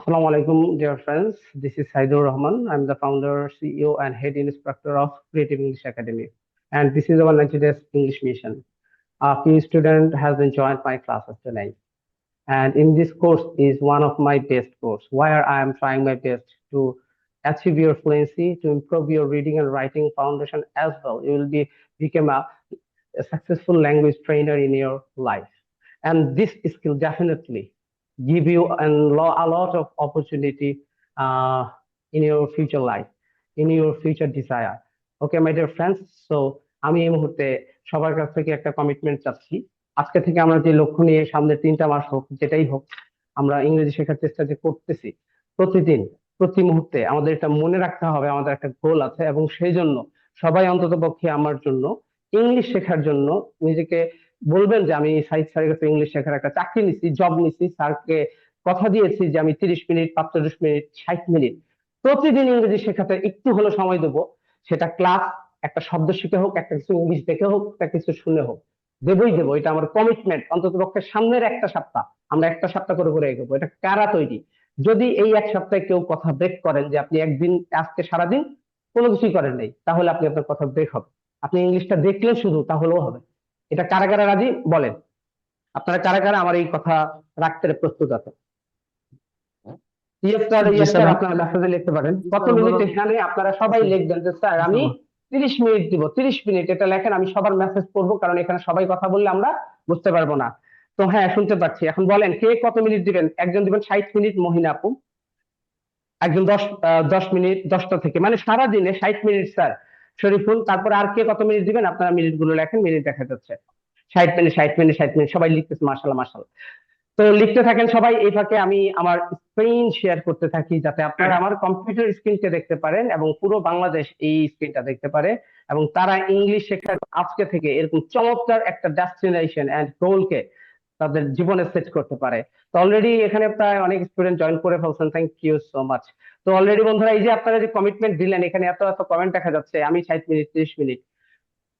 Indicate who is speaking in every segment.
Speaker 1: Assalamu alaikum, dear friends. This is Saidur Rahman. I'm the founder, CEO, and head instructor of Creative English Academy. And this is our 90 days English mission. A few student has been joined my classes tonight. And in this course is one of my best course, where I am trying my best to achieve your fluency, to improve your reading and writing foundation as well. You will become a successful language trainer in your life. And this skill definitely give you a lot of opportunity uh, in your future life, in your future desire. Okay, my dear friends. So আমি এই মুহূর্তে সবার কাছ থেকে একটা commitment চাচ্ছি। আজকে থেকে আমরা যে লক্ষ্য নিয়ে সামনে 3টা মাস হোক, যেটাই হোক, আমরা ইংরেজি শেখার চেষ্টা যে করতেছি, প্রতিদিন প্রতি মুহূর্তে আমাদের এটা মনে রাখতে হবে, আমাদের একটা গোল আছে, এবং সেই জন্য সবাই অন্তত পক্ষে আমার জন্য ইংলিশ শেখার জন্য নিজেকে বলবেন যে আমি সাইদ স্যারের কাছে ইংলিশ শেখার একটা চাকরি নিছি, জব নিছি, স্যারকে কথা দিয়েছি যে আমি 30 মিনিট, 45 মিনিট, 60 মিনিট প্রতিদিন ইংরেজি শেখাতে একটু হলে সময় দেবো। সেটা ক্লাস, একটা শব্দ শিখে হোক, একটা কিছু ইংলিশ দেখে হোক, একটা কিছু শুনে হোক, দেবই দেবো। এটা আমার কমিটমেন্ট। অন্তত পক্ষে সামনের একটা সপ্তাহ আমরা একটা সপ্তাহ করে করে এগোবো। এটা কারা তৈরি? যদি এই এক সপ্তাহে কেউ কথা ব্রেক করেন যে আপনি একদিন আজকে সারাদিন কোনো কিছুই করেন নাই, তাহলে আপনার কথা ব্রেক হবে। আপনি ইংলিশটা দেখলেন শুধু, তাহলেও হবে। এটা কারা কারা রাজি বলেন? আপনারা কারা কারা আমার এই কথা রাখতে প্রস্তুত আছেন? ইয়েস স্যার,
Speaker 2: জি
Speaker 1: ইয়েস
Speaker 2: স্যার।
Speaker 1: স্যার, আপনারা মেসেজে লিখতে পারেন। কত মিনিট? এখানে আপনারা সবাই লিখবেন যে স্যার আমি 30 মিনিট দিব। 30 মিনিট এটা লেখেন, আমি সবার মেসেজ পড়বো, কারণ এখানে সবাই কথা বললে আমরা বুঝতে পারবো না। তো হ্যাঁ, শুনতে পাচ্ছি। এখন বলেন কে কত মিনিট দিবেন? একজন দিবেন 60 মিনিট, মহিনা আপু। একজন 10 মিনিট, 10টা থেকে, মানে সারা দিনে 60 মিনিট স্যার শরীফুল। তারপর আর কে কত মিনিট দিবেন? আপনারা মিনিট গুলো লেখেন, মিনিট দেখা যাচ্ছে। 60 মিনিট, 60 মিনিট, 60 মিনিট, সবাই লিখতেছে, মাশাল্লাহ মাশাল্লাহ। তো লিখতে থাকেন সবাই। এই ফাঁকে আমি আমার স্ক্রিন শেয়ার করতে থাকি, যাতে আপনারা আমার কম্পিউটার স্ক্রিনকে দেখতে পারেন এবং পুরো বাংলাদেশ এই স্ক্রিনটা দেখতে পারে, এবং তারা ইংলিশ শেখার আজকে থেকে এরকম চমৎকার একটা ডেস্টিনেশন এন্ড গোলকে তাদের জীবনে সেট করতে পারে। তো অলরেডি এখানে প্রায় অনেক স্টুডেন্ট জয়েন করে ফেলছেন, থ্যাংক ইউ সো মাচ। তো অলরেডি বন্ধুরা, এই যে আপনারা যে কমিটমেন্ট দিলেন, এখানে এত এত কমেন্ট দেখা যাচ্ছে, আমি 60 মিনিট, 30 মিনিট,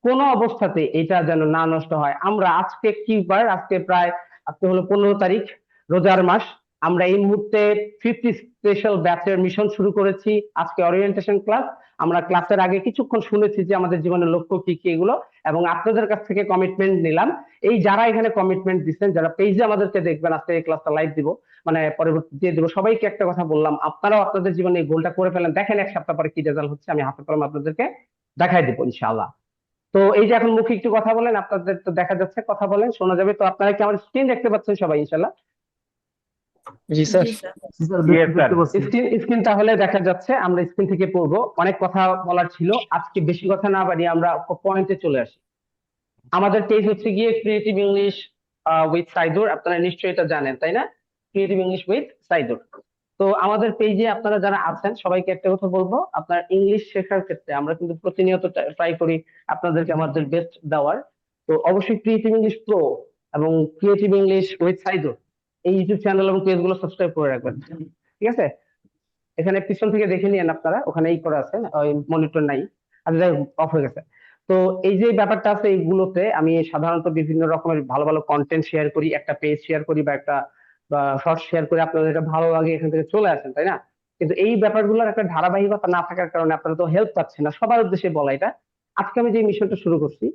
Speaker 1: কোন অবস্থাতে এটা যেন না নষ্ট হয়। আমরা আজকে কি বার? আজকে প্রায়, আজকে হলো 15 তারিখ, রোজার মাস। আমরা এই মুহূর্তে 50 স্পেশাল ব্যাচের মিশন শুরু করেছি। আজকে ওরিয়েন্টেশন ক্লাস। আমরা ক্লাসের আগে কিছুক্ষণ শুনেছি যে আমাদের জীবনের লক্ষ্য কি কি এগুলো, এবং আপনাদের কাছ থেকে কমিটমেন্ট নিলাম। এই যারা এখানে কমিটমেন্ট দিচ্ছেন, যারা পেজে আমাদেরকে দেখবেন, আজকে এই ক্লাসটা লাইভ দিব, মানে পরবর্তী দিয়ে দিব, সবাইকে একটা কথা বললাম, আপনারাও আপনাদের জীবনে এই গোলটা করে ফেলেন। দেখেন এক সপ্তাহ পরে কি রেজাল্ট হচ্ছে, আমি হাতে কলমে আপনাদেরকে দেখাই দিব ইনশাআল্লাহ। তো এই যে এখন মুখে একটু কথা বলেন, আপনাদের তো দেখা যাচ্ছে, কথা বলেন, শোনা যাবে। তো আপনারা কি আমার স্ক্রিন দেখতে পাচ্ছেন সবাই ইনশাল্লাহ?
Speaker 2: জি স্যার।
Speaker 3: জি স্যার।
Speaker 1: Yes sir. স্ক্রিন তাহলে দেখা যাচ্ছে, আমরা স্ক্রিন থেকে পড়বো। অনেক কথা বলার ছিল, আজকে বেশি কথা না বাড়িয়ে আমরা পয়েন্টে চলে আসি। আমাদের পেজ হচ্ছে গিয়ে ক্রিয়েটিভ ইংলিশ উইথ সাইদুর। আপনারা নিশ্চয়ই এটা জানেন, তাই না? Creative English with Saidur. তো আমাদের পেজে আপনারা যারা আছেন সবাইকে একটা কথা বলবো, আপনার ইংলিশ শেখার ক্ষেত্রে আমরা কিন্তু প্রতিনিয়ত ট্রাই করি আপনাদেরকে আমাদের বেস্ট দেওয়ার। তো অবশ্যই ক্রিয়েটিভ ইংলিশ প্রো এবং ক্রিয়েটিভ ইংলিশ উইথ সাইদুর এই ইউটিউব চ্যানেল এবং পেজ গুলো সাবস্ক্রাইব করে রাখবেন, ঠিক আছে? এখানে পিছন থেকে দেখে নিয়েন আপনারা, ওখানে এই করা আছে, ওই মনিটর নাই, আচ্ছা অফ হয়ে গেছে। তো এই যে ব্যাপারটা আছে, এইগুলোতে আমি সাধারণত বিভিন্ন রকমের ভালো ভালো কন্টেন্ট শেয়ার করি, একটা পেজ শেয়ার করি বা একটা শর্ট শেয়ার করি, আপনাদের এটা ভালো লাগে, এখান থেকে চলে আসেন, তাই না? কিন্তু এই ব্যাপারগুলোর একটা ধারাবাহিকতা না থাকার কারণে আপনারা তো হেল্প পাচ্ছেন না। সবার উদ্দেশ্যে বলা এটা, আজকে আমি যে মিশনটা শুরু করছি,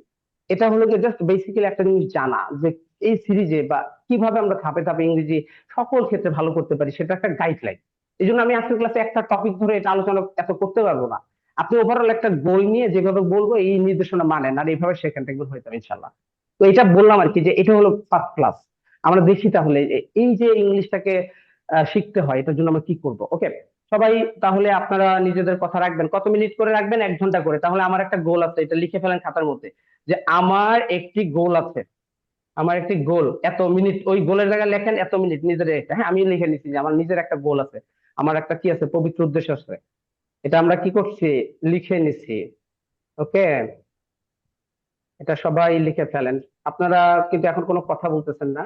Speaker 1: এটা হলো যে জাস্ট বেসিক্যালি একটা জিনিস জানা, যে এই সিরিজে বা কিভাবে আমরা ধাপে ধাপে ইংরেজি সকল ক্ষেত্রে ভালো করতে পারি, সেটা একটা গাইডলাইন। এই জন্য আমি আজকের ক্লাসে একটা টপিক ধরে এটা আলোচনা এত করতে পারবো না। আপনি ওভারঅল একটা গোল নিয়ে যেভাবে বলবো এই নির্দেশনা মানেন, আর এইভাবে সেখান থেকে হয়ে যাবে ইনশাল্লাহ। তো এটা বললাম আর কি, যে এটা হলো ফার্স্ট ক্লাস। আমরা দেখি তাহলে এই যে ইংলিশটাকে শিখতে হয়, এটার জন্য আমরা কি করব। ওকে সবাই, তাহলে আপনারা নিজেদের কথা রাখবেন। কত মিনিট করে রাখবেন? 1 ঘন্টা করে। তাহলে আমার একটা গোল আছে, এটা লিখে ফেলেন খাতার মধ্যে, যে আমার একটি গোল আছে, আমার একটি গোল এত মিনিট। ওই গোলের জায়গায় লেখেন এত মিনিট নিজের একটা। হ্যাঁ, আমি লিখে নিচ্ছি যে আমার নিজের একটা গোল আছে, আমার একটা কি আছে, পবিত্র উদ্দেশ্য আছে। এটা আমরা কি করছি? লিখে নিছি। ওকে, এটা সবাই লিখে ফেলেন। আপনারা কিন্তু এখন কোনো কথা বলতেছেন না,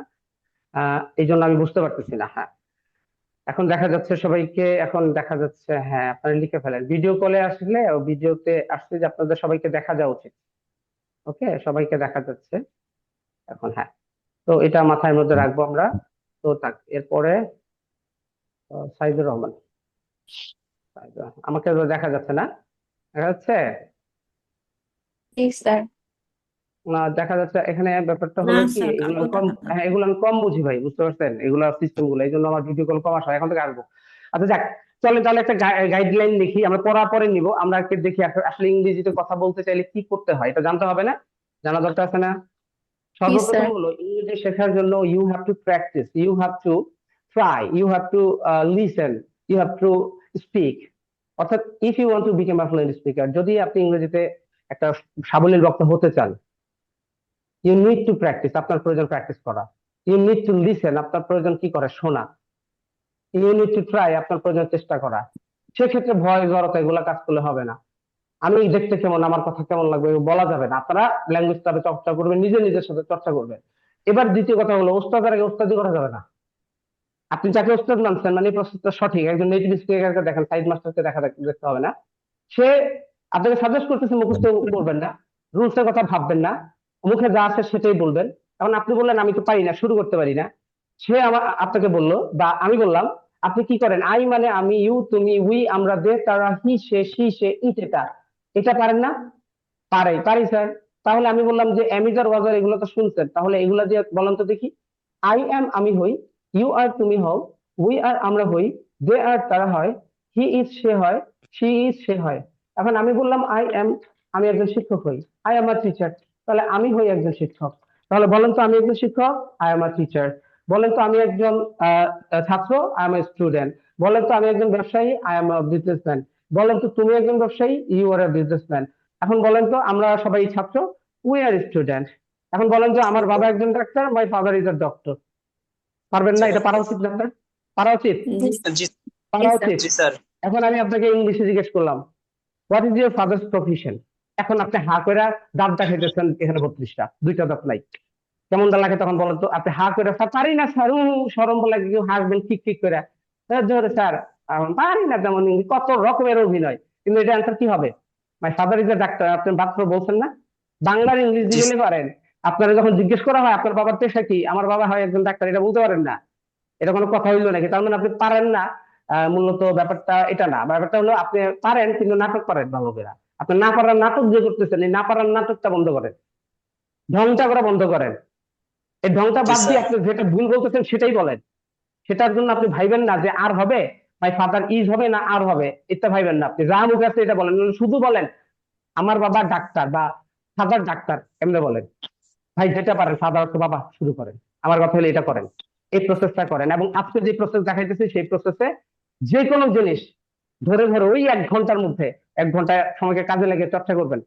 Speaker 1: এই জন্য আমি বুঝতে পারতেছি না। হ্যাঁ, এখন দেখা যাচ্ছে সবাইকে, এখন দেখা যাচ্ছে। হ্যাঁ, আপনারা লিখে ফেলেন। ভিডিও কলে আসলে, ভিডিওতে আসছে যে আপনাদের সবাইকে দেখা যাওয়া উচিত। ওকে, সবাইকে দেখা যাচ্ছে এখন। হ্যাঁ, তো এটা মাথার মধ্যে রাখবো আমরা। তো থাক, এরপরে সাইদুর রহমান। আমাকে তো দেখা যাচ্ছে না, দেখা যাচ্ছে
Speaker 3: জি স্যার।
Speaker 1: না, দেখা যাচ্ছে এখানে। ব্যাপারটা
Speaker 3: না
Speaker 1: হলো কি,
Speaker 3: স্যার,
Speaker 1: এগুলো
Speaker 3: কালো
Speaker 1: আমি কম,
Speaker 3: টাকা না।
Speaker 1: হ্যাঁ, এগুলো আমি কম বুঝি ভাই, বুঝতে পারছেন এগুলা সিস্টেম গুলো, এই জন্য আমার ভিডিও কল কম আসা হয়। এখন থেকে আসবো। আচ্ছা যাক, চলে তাহলে একটা গাইডলাইন দেখি, আমরা পড়া পরে নিব। আমরা একটু দেখি আসলে ইংরেজিতে কথা বলতে চাইলে কি করতে হয়, এটা জানতে হবে না? জানা দরকার আছে না?
Speaker 3: জি
Speaker 1: সর্বপ্রথম
Speaker 3: স্যার।
Speaker 1: হলো ইংরেজি শেখার জন্য you have to practise, you have to try, you have to listen, you have to speak. অর্থাৎ if you want to become a fluent speaker, যদি আপনি ইংরেজিতে একটা সাবলীল বক্তা হতে চান, ইউ নিড টু প্র্যাকটিস, আপনার প্রয়োজন প্র্যাকটিস করা। ইউ নিড টু লিসেন, আপনার প্রয়োজন কি করে শোনা। ইউ নিড টু ট্রাই, আপনার প্রয়োজন চেষ্টা করা। সেক্ষেত্রে ভয় জড়তা এগুলা কাজ করলে হবে না। আমি দেখতে কেমন, আমার কথা কেমন লাগবে এগুলো বলা যাবে না। আপনারা ল্যাঙ্গুয়েজটা চর্চা করবেন, নিজে নিজের সাথে চর্চা করবেন। এবার দ্বিতীয় কথা হলো, ওস্তাদের আগে ওস্তাদি করা যাবে না। আপনি যাকে ওস্তাদ মানছেন মানে এই প্রসেসটা সঠিক, একজন নেটিভ স্পিকারকে দেখেন, সাইড মাস্টারকে দেখতে হবে না। সে আপনাকে সাজেস্ট করতেছে, মুখস্থ করবেন না, রুলস এর কথা ভাববেন না, মুখে যা আছে সেটাই বলবেন। এখন আপনি বললেন আমি তো পারি না, শুরু করতে পারি না। সে আপনাকে বললো বা আমি বললাম, আপনি কি করেন? আই মানে আমি, ইউ তুমি, উই আমরা, দে তারা, হি সে, সি সে, ইট এটা। এটা পারেন না? পারি স্যার। তাহলে আমি বললাম যে অ্যামিজার ওয়াজার এগুলো তো শুনছেন, তাহলে এগুলা দিয়ে বলেন তো দেখি। আই অ্যাম আমি হই, ইউ আর তুমি হও, উই আর আমরা হই, দে আর তারা হয়, হি ইজ সে হয়, শি ইজ সে হয়। এখন আমি বললাম আই অ্যাম, আমি একজন শিক্ষক হই, আই এম আ টিচার, তাহলে আমি হই একজন শিক্ষক। তাহলে বলেন তো আমি একজন শিক্ষক, আই এম আ টিচার। বলেন তো আমি একজন ছাত্র, আই এম এ স্টুডেন্ট। বলেন তো আমি একজন ব্যবসায়ী, আই এম আ বিজনেসম্যান। বলেন তো তুমি একজন ব্যবসায়ী, ইউ আর এ বিজনেসম্যান। এখন বলেন তো আমরা সবাই ছাত্র, উই আর স্টুডেন্ট। এখন বলেন যে আমার বাবা একজন doctor, my father is a doctor. পারবেন না? এটা পারা উচিত না আপনার? পারা উচিত,
Speaker 3: জি
Speaker 2: জি
Speaker 1: পারা
Speaker 3: স্যার।
Speaker 1: উচিত। এখন আমি আপনাকে ইংলিশে জিজ্ঞেস করলাম, what is your father's profession? এখন আপনি হা করে দাঁত দেখাইতেছেন, এখানে 32টা, দুইটা দাঁত নাই। কেমন দা লাগে তখন বলেন তো? আপনি হা করে, স্যার পারি না স্যার, সরম বলে কেউ হাসবেন ঠিক ঠিক করে, জোরে স্যার পারি না তেমন ইংলিশ, কত রকমের অভিনয়। কিন্তু এটা অ্যান্সার কি হবে? My father is a doctor, আপনি মাত্র বলছেন না। বাংলার ইংলিশ দিলে পারেন। আপনারা যখন জিজ্ঞেস করা হয় আপনার বাবার পেশা কি, আমার বাবা হয় একজন ডাক্তার, এটা বলতে পারেন না। এটা কোনো কথা হইলো নাকি? তার মানে আপনি পারেন না। মূলত ব্যাপারটা এটা না, ব্যাপারটা হলো আপনি পারেন কিন্তু নাটক করেন ভালো করে। আপনি না পারার নাটক যে করতেছেন, এই না পারার নাটকটা বন্ধ করেন, ঢংটা করা বন্ধ করেন। এই ঢংটা বাদ দিয়ে আপনি যেটা ভুল বলতেছেন সেটাই বলেন। সেটার জন্য আপনি ভাইবেন না যে আর হবে, মাই ফাদার ইজ হবে না আর হবে, এটা ভাইবেন না। আপনি যা মুখে আছে এটা বলেন, শুধু বলেন আমার বাবা ডাক্তার বা ফাদার ডাক্তার, এমনি বলেন। ভাই যেটা পারেন, ফাদার অথবা বাবা শুরু করেন। আমার কথা হলো এটা করেন, এই প্রসেসটা করেন। এবং আজকে যে প্রসেস দেখাইতেছি সেই প্রসেসে যে কোনো জিনিস ধরে ধরে ওই 1 ঘন্টার মধ্যে, 1 ঘন্টা সময়কে কাজে লাগিয়ে চর্চা করবেন।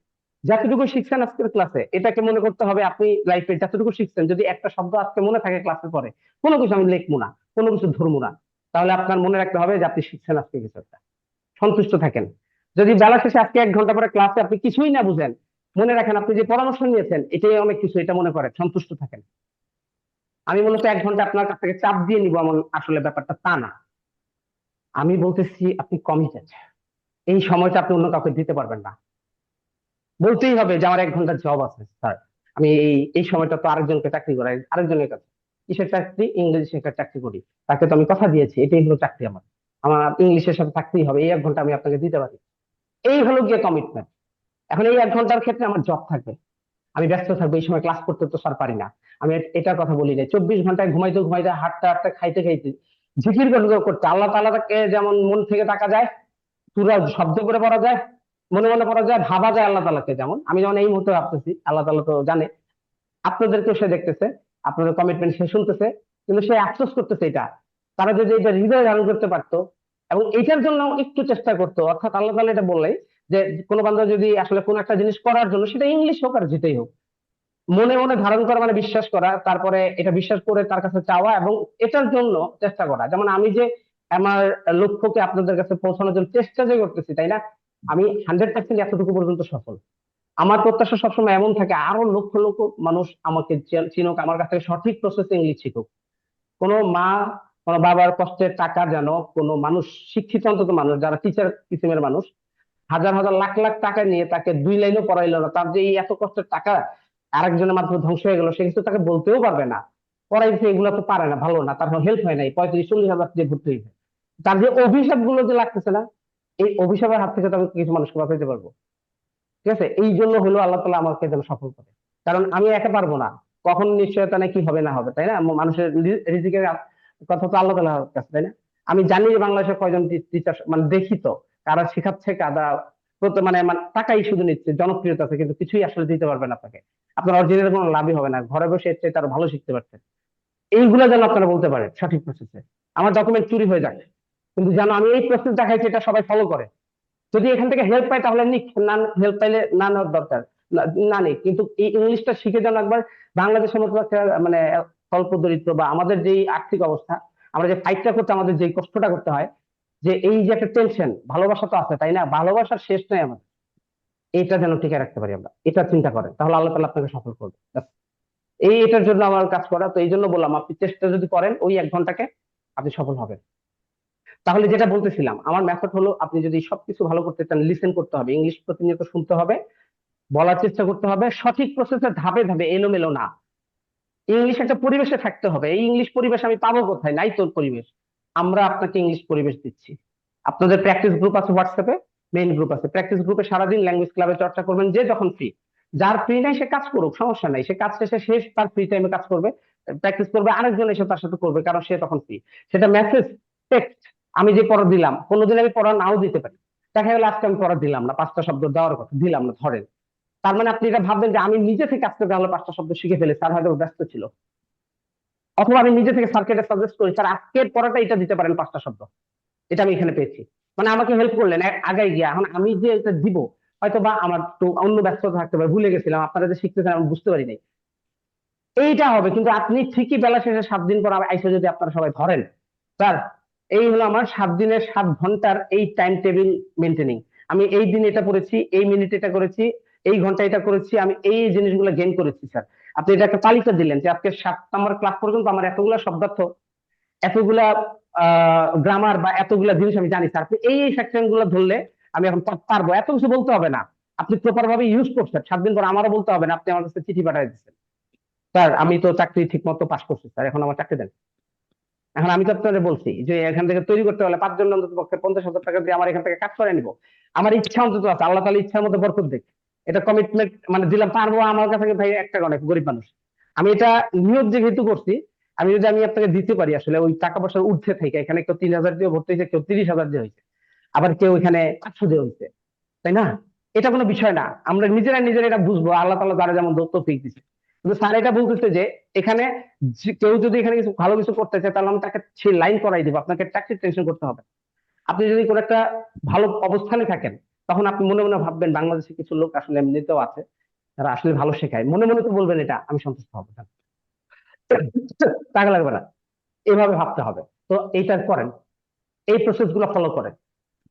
Speaker 1: যতটুকু শিখছেন আজকের ক্লাসে, এটাকে মনে করতে হবে আপনি লাইফে যতটুকু শিখছেন। যদি একটা শব্দ আজকে মনে থাকে ক্লাসের পরে, কোনো কিছু আমি লিখবো না, কোনো কিছু ধরবো না, তাহলে আপনার মনে রাখতে হবে যে আপনি শিখছেন আজকে কিছু একটা। সন্তুষ্ট থাকেন। যদি বেলা শেষে আজকে 1 ঘন্টা পরে ক্লাসে আপনি কিছুই না বুঝেন, মনে রাখেন আপনি যে পরামর্শ নিয়েছেন এটাই অনেক কিছু, এটা মনে করেন, সন্তুষ্ট থাকেন। আমি মূলত 1 ঘন্টা আপনার কাছ থেকে চাপ দিয়ে নিবো এমন আসলে ব্যাপারটা তা না। আমি বলতেছি আপনি কমিটেড, এই সময়টা আপনি অন্য কাউকে দিতে পারবেন না। বলতেই হবে যে আমার 1 ঘন্টার জব আছে স্যার, আমি এই এই সময়টা তো আরেকজনকে চাকরি করাই, আরেকজনের কাছে। কিসের চাকরি? ইংরেজি শেখার চাকরি করি। তাকে তো আমি কথা দিয়েছি, এটাই হলো চাকরি আমার। আমার ইংলিশের সাথে থাকতেই হবে, এই 1 ঘন্টা আমি আপনাকে দিতে পারি। এই হলো গিয়ে কমিটমেন্ট। এখন এই 1 ঘন্টার ক্ষেত্রে আমার জব থাকবে, আমি ব্যস্ত থাকবো, এই সময় ক্লাস করতে তো স্যার পারি না। আমি এটার কথা বলি না, 24 ঘন্টায় ঘুমাইতে ঘুমাইতে, হাঁটতে হাঁটতে, খাইতে খাইতে, জিকির করতে করতে আল্লাহ তাআলাকে যেমন মন থেকে ডাকা যায়, সূরা শব্দ করে পড়া যায়, মনে মনে পড়া যায়, ভাবা যায় আল্লাহ তাআলাকে। যেমন আমি যেমন এই মুহূর্তে ভাবতেছি, আল্লাহ তাআলা তো জানে, আপনাদেরকেও সে দেখতেছে, আপনাদের কমিটমেন্ট সে শুনতেছে, কিন্তু সে আফসোস করতেছে এটা। তারা যদি এটা হৃদয়ে ধারণ করতে পারতো এবং এটার জন্য একটু চেষ্টা করতো, অর্থাৎ আল্লাহ তাআলা এটা বললেই যে কোনো বান্দা যদি আসলে কোন একটা জিনিস করার জন্য, সেটা ইংলিশ হোক আর যেটাই হোক, মনে মনে ধারণ করা মানে বিশ্বাস করা, তারপরে এটা বিশ্বাস করে তার কাছে চাওয়া এবং এটার জন্য চেষ্টা করা। যেমন আমি যে আমার লক্ষ্যকে আপনাদের কাছে পৌঁছানোর জন্য চেষ্টা যে করতেছি, তাই না? আমি 100% এতটুকু পর্যন্ত সফল। আমার প্রত্যাশা সবসময় এমন থাকে, আরো লক্ষ লক্ষ মানুষ আমাকে চিনুক, আমার কাছ থেকে সঠিক প্রসেসে ইংলিশ শিখুক। কোনো মা, কোনো বাবার কষ্টের টাকা যেন কোনো মানুষ, শিক্ষিত অন্তত মানুষ যারা টিচার কিসিমের মানুষ, হাজার হাজার লাখ লাখ টাকা নিয়ে তাকে 2 লাইনও পড়াইলো না, তার যে এই এত কষ্টের টাকা আরেকজনের মাধ্যমে ধ্বংস হয়ে গেল, সে কিছু তাকে বলতেও পারবে না। পড়াইছে এগুলো তো পারে না, ভালো না, তার হেল্প হয় নাই, 35-40 হাজার দিয়ে ভর্তি হয়েছে। তার যে অভিশাপ গুলো যে লাগতেছে না, এই অভিশাপের হাত থেকে তো আমি কিছু মানুষকে বাঁচাইতে পারবো। ঠিক আছে, এই জন্য হলো আল্লাহ তালা আমাকে যেন সফল করে। কারণ আমি একা পারবো না, কখন নিশ্চয়তা নেই কি হবে না হবে, তাই না? মানুষের রিজিকের কথা তো আল্লাহ তালার কাছে, তাই না? আমি জানি যে বাংলাদেশে কয়জন টিচার মানে দেখি তো, কারা শিখাচ্ছে কারা মানে টাকাই শুধু নিচ্ছে জনপ্রিয়তা আছে, কিন্তু কিছুই আসলে দিতে পারবে না আপনাকে। আপনার অরিজিনাল কোনো লাভই হবে না, ঘরে বসে এর চেয়ে তার ভালো শিখতে পারছেন। এইগুলা যেন আপনারা বলতে পারেন সঠিক প্রসেসে। আমার ডকুমেন্ট চুরি হয়ে যাক, কিন্তু যেন আমি এই প্রসেস দেখাইছি এটা সবাই ফলো করে। যদি এখান থেকে হেল্প পাই তাহলে নিক, না হেল্প পাইলে না নেওয়ার দরকার না নেই, কিন্তু এই ইংলিশটা শিখে যেন একবার বাংলাদেশের মতো একটা মানে স্বল্প দরিদ্র বা আমাদের যে আর্থিক অবস্থা, আমরা যে ফাইটটা করতে আমাদের যে কষ্টটা করতে হয়, যে এই যে একটা টেনশন, ভালোবাসা তো আছে তাই না, ভালোবাসার শেষ নাই আমাদের, এইটা যেন টিকে রাখতে পারি আমরা, এটা চিন্তা করেন তাহলে আল্লাহ তাআলা আপনাকে সফল করবে। ব্যাস। এটার জন্য আমার কাজ করা, তো এই জন্য বললাম আপনি চেষ্টা যদি করেন ওই 1 ঘন্টাকে আপনি সফল হবেন। তাহলে যেটা বলতেছিলাম, আমার মেথড হলো আপনি যদি সবকিছু ভালো করতে চান, লিসেন করতে হবে, ইংলিশ প্রতিনিয়ত শুনতে হবে, বলার চেষ্টা করতে হবে সঠিক প্রসেসে, ধাপে ধাপে, এলোমেলো না। ইংলিশ একটা পরিবেশে থাকতে হবে, এই ইংলিশ পরিবেশ আমি পাবো কোথায়? নাই তোর পরিবেশ। আমরা আপনাকে ইংলিশ পরিবেশ দিচ্ছি। আপনাদের প্র্যাকটিস গ্রুপ আছে হোয়াটসঅ্যাপে, মেইন গ্রুপ আছে, প্র্যাকটিস গ্রুপে সারাদিন ল্যাঙ্গুয়েজ ক্লাবে চর্চা করবেন, যে যখন ফ্রি। যার ফ্রি নাই সে কাজ করুক, সমস্যা নাই, সে কাজ শেষে শেষ তার ফ্রি টাইমে কাজ করবে, প্র্যাকটিস করবে, আরেকজন এসে তার সাথে করবে, কারণ সে তখন ফ্রি। সেটা মেসেজ, টেক্সট, আমি যে পড়া দিলাম, কোনোদিন আমি পড়া নাও দিতে পারি। দেখা গেল আজকে আমি পড়া দিলাম না, 5টা শব্দ দেওয়ার কথা দিলাম না, ধরেন। তার মানে আপনি এটা ভাববেন যে আমি নিজে থেকে আজকে তাহলে 5টা শব্দ শিখে ফেলে, স্যার হয়তো ব্যস্ত ছিল। অথবা আমি নিজে থেকে স্যারকে এটা সাজেস্ট করি, স্যার আজকের পড়াটা এটা দিতে পারেন 5টা শব্দ, এটা আমি এখানে পেয়েছি। মানে আমাকে হেল্প করলেন আগাই গিয়া। এখন আমি যে এটা দিব, হয়তো বা আমার তো অন্য ব্যস্ততা থাকতে পারে, ভুলে গেছিলাম, আপনারা যে শিখতেছেন আমি বুঝতে পারি নাই, এইটা হবে। কিন্তু আপনি ঠিকই বেলা শেষে 7 দিন পর আইসে যদি আপনারা সবাই ধরেন, স্যার এই হলো আমার 7 দিনের 7 ঘন্টার এই টাইম টেবিল মেনটেনিং, আমি এই দিন এটা করেছি, এই মিনিট এটা করেছি, এই ঘন্টা এটা করেছি, আমি এই জিনিসগুলো গেইন করেছি স্যার। আপনি এটা একটা তালিকা দিলেন যে আজকে 7 নম্বর ক্লাস পর্যন্ত আমার এতগুলা শব্দার্থ, এতগুলা গ্রামার বা এতগুলা জিনিস আমি জানি স্যার, আপনি এই সেকশন গুলো ধরলে আমি এখন পারবো। এত কিছু বলতে হবে না, আপনি প্রপার ভাবে ইউজ করছেন। 7 দিন পর আমারও বলতে হবে না, আপনি আমার কাছে চিঠি পাঠিয়ে দিচ্ছেন, স্যার আমি তো চাকরি ঠিক মতো পাস করছি স্যার, এখন আমার চাকরি দেন। এখন আমি তো আপনাদের বলছি যে এখান থেকে তৈরি করতে হলে 5 জন অন্তত পক্ষে 50,000 টাকা দিয়ে আমার এখান থেকে কাজ করে নিব। আমার ইচ্ছা অন্তত আছে, আল্লাহ তাআলা ইচ্ছার মধ্যে বরকত দেখ, এটা কমিটমেন্ট মানে দিলাম, পারবো। আমার কাছে ভাই 1 টাকা অনেক, গরিব মানুষ আমি, এটা নিয়োগ যেহেতু করছি, আমি যদি আমি আপনাকে দিতে পারি আসলে ওই টাকা পয়সার ঊর্ধ্বে থেকে, এখানে কেউ 3,000 দিয়ে ভর্তি হয়েছে, কেউ 30,000 দিয়ে হয়েছে, আবার কেউ এখানে 500 দিয়ে হয়েছে, তাই না? এটা কোনো বিষয় না, আমরা নিজেরা নিজেরা এটা বুঝবো, আল্লাহ তাআলা যারা যেমন তৌফিক দিচ্ছে। কিন্তু স্যার এটা বলতেছে যে এখানে কেউ যদি এখানে কিছু ভালো কিছু করতে চায় তাহলে আমি তাকে সেই লাইন করাই দিব, আপনাকে চাকরির টেনশন করতে হবে। আপনি যদি কোনো একটা ভালো অবস্থানে থাকেন, তখন আপনি মনে মনে ভাববেন বাংলাদেশে কিছু লোক আসলে এমনিতেও আছে তারা আসলে ভালো শেখায়, মনে মনে তো বলবেন এটা, আমি সন্তুষ্ট হবো না, টাকা লাগবে না, এভাবে ভাবতে হবে। তো এইটা করেন, এই প্রসেস গুলো ফলো করেন,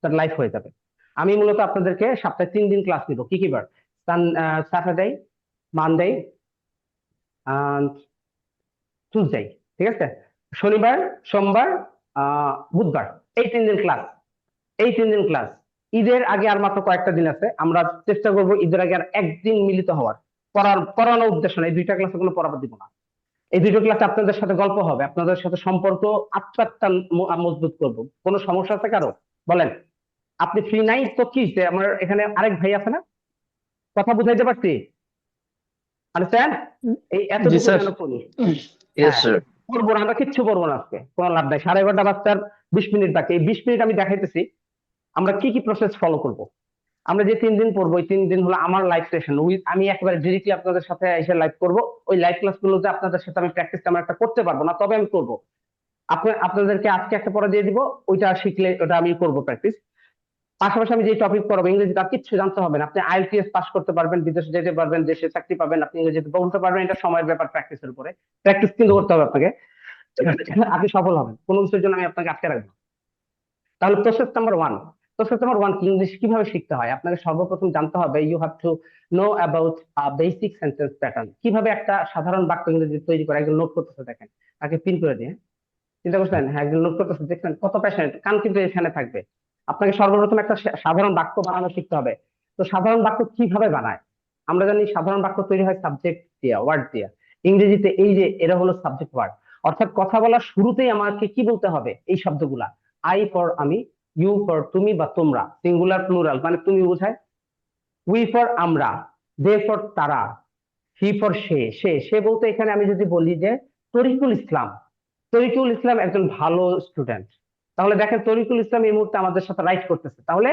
Speaker 1: তার লাইফ হয়ে যাবে। আমি মূলত আপনাদেরকে সপ্তাহে 3 দিন ক্লাস নিব। কি কি বার? স্যাটারডে, মানডে, টুইসডে, ঠিক আছে? শনিবার, সোমবার, বুধবার, এই 3 দিন ক্লাস, এই 3 দিন ক্লাস। ঈদের আগে আর মাত্র কয়েকটা দিন আছে, আমরা চেষ্টা করব ঈদের আগে আর একদিন মিলিত হওয়ার। পড়ানোর উদ্দেশ্য না, এই 2টা ক্লাসে কোনো পড়াবার দিব না। এই 2টো ক্লাসে আপনাদের সাথে গল্প হবে, আপনাদের সাথে সম্পর্ক আত্মাত্মা মজবুত করব। কোনো সমস্যা আছে কারো? বলেন। আপনি ফ্রি নাই তো কি হইছে? আমার এখানে আরেক ভাই আছে না, কথা বুঝাইতে পারছি? আন্ডারস্ট্যান্ড? এই
Speaker 2: জি
Speaker 1: এতটুকু
Speaker 2: স্যার।
Speaker 1: যেন করি।
Speaker 2: ইয়েস
Speaker 1: হ্যাঁ,
Speaker 2: স্যার।
Speaker 1: করবো না, আমরা কিচ্ছু করবো না আজকে, কোনো লাভ নাই। 11:30 বাচ্চার 20 মিনিট বাকি, এই 20 মিনিট আমি দেখাইতেছি আমরা কি কি প্রসেস ফলো করব। আমরা যে 3 দিন পড়বো, ওই 3 দিন হলো আমার লাইভ সেশন, ওই আমি একেবারে ডিরেক্টলি আপনাদের সাথে এসে লাইভ করব। ওই লাইভ ক্লাস গুলোতে আপনাদের সাথে আমি প্র্যাকটিস তেমন একটা করতে পারবো না, তবে আমি করবো। আপনাদেরকে আজকে একটা পড়া দিয়ে দিব, ওইটা শিখলে ওটা আমি করবো প্র্যাকটিস। পাশাপাশি আমি যে টপিক পড়াবো, ইংরেজি তার কিচ্ছু জানতে হবে না, আপনি আইএলটিএস পাস করতে পারবেন, বিদেশে যেতে পারবেন, দেশে চাকরি পাবেন, আপনি ইংরেজিতে বলতে পারবেন, এটা সময়ের ব্যাপার, প্র্যাকটিসের উপরে। প্র্যাকটিস কিন্তু করতে হবে আপনাকে, আপনি সফল হবেন, কোনো কিছুর জন্য আমি আপনাকে আটকে রাখবো না। তাহলে প্রসেস নাম্বার 1, ইংলিশ কিভাবে শিখতে হয়? আপনাকে সর্বপ্রথম জানতে হবে, you have to know about basic sentence pattern, কিভাবে একটা সাধারণ বাক্য ইংরেজি তৈরি করে। একজন নোট করতেছে, দেখেন, তাকে পিন করে দিয়ে, চিন্তা করছেন? হ্যাঁ, একজন নোট করতেছে, দেখছেন কত প্যাশনেট, কান কিন্তু এখানে থাকবে। আপনাকে সর্বপ্রথম একটা সাধারণ বাক্য বানানো শিখতে হবে। তো সাধারণ বাক্য কিভাবে বানায়? আমরা জানি সাধারণ বাক্য তৈরি হয় সাবজেক্ট দিয়ে, ওয়ার্ড দিয়ে। ইংরেজিতে এই যে এরা হলো সাবজেক্ট ওয়ার্ড, অর্থাৎ কথা বলার শুরুতেই আমাকে কি বলতে হবে? এই শব্দগুলা, আই ফর আমি, ইউ ফর তুমি বা তোমরা, সিঙ্গুলার প্লুরাল মানে তুমি বোঝায়, উই ফর আমরা, দে ফর তারা, হি ফর সে, সে বলতে এখানে আমি যদি বলি যে তরিকুল ইসলাম, তরিকুল ইসলাম একজন ভালো স্টুডেন্ট, তাহলে দেখেন তরিকুল ইসলাম এই মুহূর্তে আমাদের সাথে রাইট করতেছে, তাহলে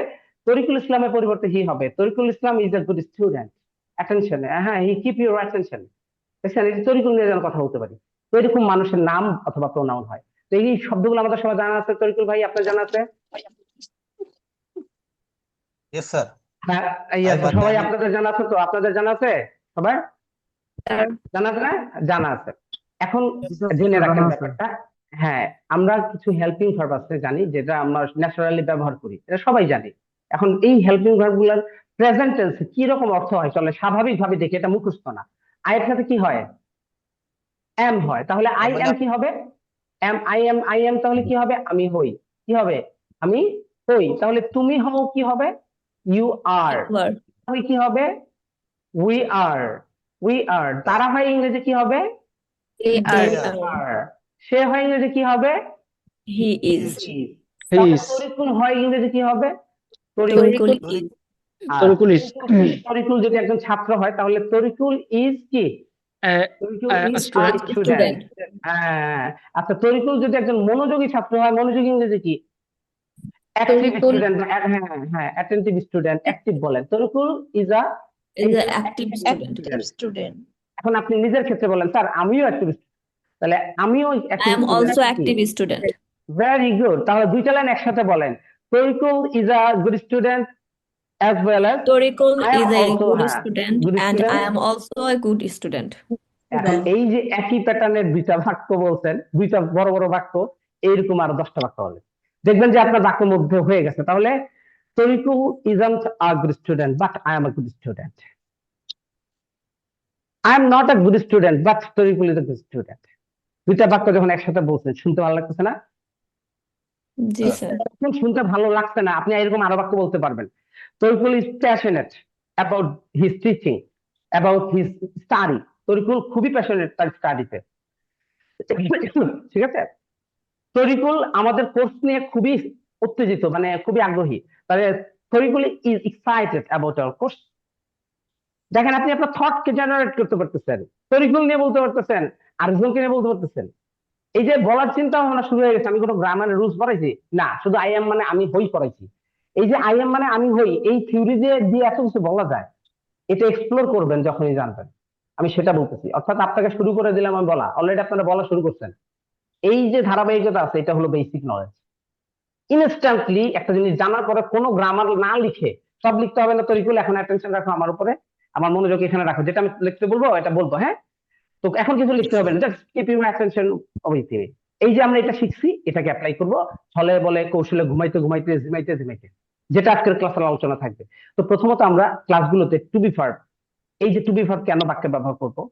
Speaker 1: তরিকুল ইসলামের পরিবর্তে হি হবে Tarikul Islam is a good student, attention, হ্যাঁ হি কিপ ইউর অ্যাটেনশন। দেখছেন, এই যে তরিকুল নিয়ে যেন কথা বলতে পারি, তো এরকম মানুষের নাম অথবা প্রোনাউন হয়। তো এই শব্দগুলো আমাদের সবাই জানা আছে, তরিকুল ভাই আপনার জানা আছে?
Speaker 4: Yes, sir.
Speaker 1: হ্যাঁ, এই
Speaker 4: I
Speaker 1: আছে,
Speaker 4: but
Speaker 1: সবাই
Speaker 4: I
Speaker 1: আপনাদের জানা আছে তো? আপনাদের জানা আছে সবাই?
Speaker 3: Sir.
Speaker 1: জানা আছে না? জানা আছে। এখন
Speaker 2: জি স্যার,
Speaker 1: জেনে রাখেন
Speaker 2: জানা আছে।
Speaker 1: ব্যাপারটা। হ্যাঁ, আমরা কিছু হেল্পিং ভার্ব আছে জানি, যেটা আমরা ন্যাচারালি ব্যবহার করি, এটা সবাই জানি। এখন এই হেল্পিং ভার্ব গুলার প্রেজেন্ট টেন্স কি রকম অর্থ হয় চলে স্বাভাবিক ভাবে দেখি, এটা মুখস্থ না। আয়ের সাথে কি হয়? এম হয়, তাহলে আই
Speaker 4: মানে
Speaker 1: এম কি হবে? আই এম তাহলে কি হবে? আমি হই। কি হবে? আমি হই। তাহলে তুমি হও কি হবে? You are.
Speaker 3: You are.
Speaker 1: হই কি হবে? We are. We are. তারা হয় ইংরেজি কি হবে?
Speaker 3: They
Speaker 4: They
Speaker 3: are.
Speaker 4: are.
Speaker 1: আর। সে হয় ইংরেজি কি হবে?
Speaker 3: He is.
Speaker 1: is।
Speaker 2: He
Speaker 1: তাহলে
Speaker 2: is.
Speaker 1: তরিকুল হয় ইংরেজি কি হবে?
Speaker 3: Torikul is.
Speaker 1: R
Speaker 2: Tarikul is
Speaker 1: Tarikul যদি একজন ছাত্র হয় তাহলে তরিকুল ইজ কি?
Speaker 2: a,
Speaker 1: Tarikul
Speaker 2: a
Speaker 1: is
Speaker 2: student.
Speaker 1: Student. হ্যাঁ, আচ্ছা তরিকুল যদি একজন মনোযোগী ছাত্র হয়, মনোযোগী ইংরেজি কি? Active
Speaker 3: Tarikul
Speaker 1: student. হ্যাঁ হ্যাঁ, অ্যাটেন্টিভ স্টুডেন্ট, অ্যাক্টিভ বলেন। Tarikul is a
Speaker 3: is an active student.
Speaker 1: Student. এখন আপনি নিজের ক্ষেত্রে বলেন, স্যার আমিও অ্যাক্টিভ, তাহলে আমিও
Speaker 3: I
Speaker 1: active
Speaker 3: am also active student.
Speaker 1: Very good, তাহলে দুইটা লাইন একসাথে বলেন, Tarikul is a good student as well as
Speaker 3: Torikul
Speaker 1: I am
Speaker 3: is a
Speaker 1: also,
Speaker 3: good
Speaker 1: হ্যাঁ,
Speaker 3: student
Speaker 1: good
Speaker 3: and I
Speaker 1: student।
Speaker 3: am also a good student.
Speaker 1: এখন এই যে একই প্যাটার্নের দুইটা বাক্য বলছেন, দুইটা বড় বড় বাক্য, এইরকম আরো 10টা বাক্য বলেন, দেখবেন যে আপনার বাক্যের মধ্যে হয়ে গেছে। তাহলে Tarikul isn't a good student but I am a good student, I am not a good student but Tarikul is a good student। দুইটা বাক্য যখন একসাথে বলছেন শুনতে ভালো লাগতেছে না?
Speaker 3: জি স্যার।
Speaker 1: যখন শুনতে ভালো লাগছে না, আপনি এরকম আরো বাক্য বলতে পারবেন। Tarikul is passionate about his teaching, about his study। Tarikul খুবই প্যাশনেট তার স্টাডিতে, ঠিক আছে? তরিকুল আমাদের কোর্স নিয়ে খুবই উত্তেজিত, মানে খুবই আগ্রহী, তাহলে Tarikul is excited about our course. দেখেন আপনি আপনার থটকে জেনারেট করতে পারতেছেন, তরিকুল নিয়ে বলতে পারতেছেন, আরেকজনকে নিয়ে বলতে পারতেছেন। এই যে বলার চিন্তা ভাবনা শুরু হয়ে গেছে, আমি কোনো গ্রামারের রুলস পড়াইছি না, শুধু আই এম মানে আমি হই পড়াইছি। এই যে আই এম মানে আমি হই, এই থিওরি দিয়ে এত কিছু বলা যায়, এটা এক্সপ্লোর করবেন যখনই জানবেন, আমি সেটা বলতেছি। অর্থাৎ আপনাকে শুরু করে দিলাম আমি বলা, অলরেডি আপনারা বলা শুরু করছেন। এই যে ধারাবাহিকতা আছে, এটা হলো বেসিক নলেজ। ইনস্ট্যান্টলি একটা জিনিস জানার পরে কোনো গ্রামার না লিখে সব লিখতে হবে না। তরিকুল এখন অ্যাটেনশন রাখো আমার উপরে, আমার মনোযোগ এখানে রাখো, যেটা আমি লিখতে বলবো এটা বলবো, হ্যাঁ? তো এখন কিছু লিখতে হবে না, just keep your attention with me. এই যে আমরা এটা শিখছি, এটাকে অ্যাপ্লাই করবো ছলে বলে কৌশলে, ঘুমাইতে ঘুমাইতে, ঝিমাইতে ঝিমাইতে, যেটা আজকের ক্লাসের আলোচনা থাকবে। তো প্রথমত আমরা ক্লাসগুলোতে টু বি ভার্ব, এই যে টু বি ভার্ব কেন বাক্যে ব্যবহার করবো,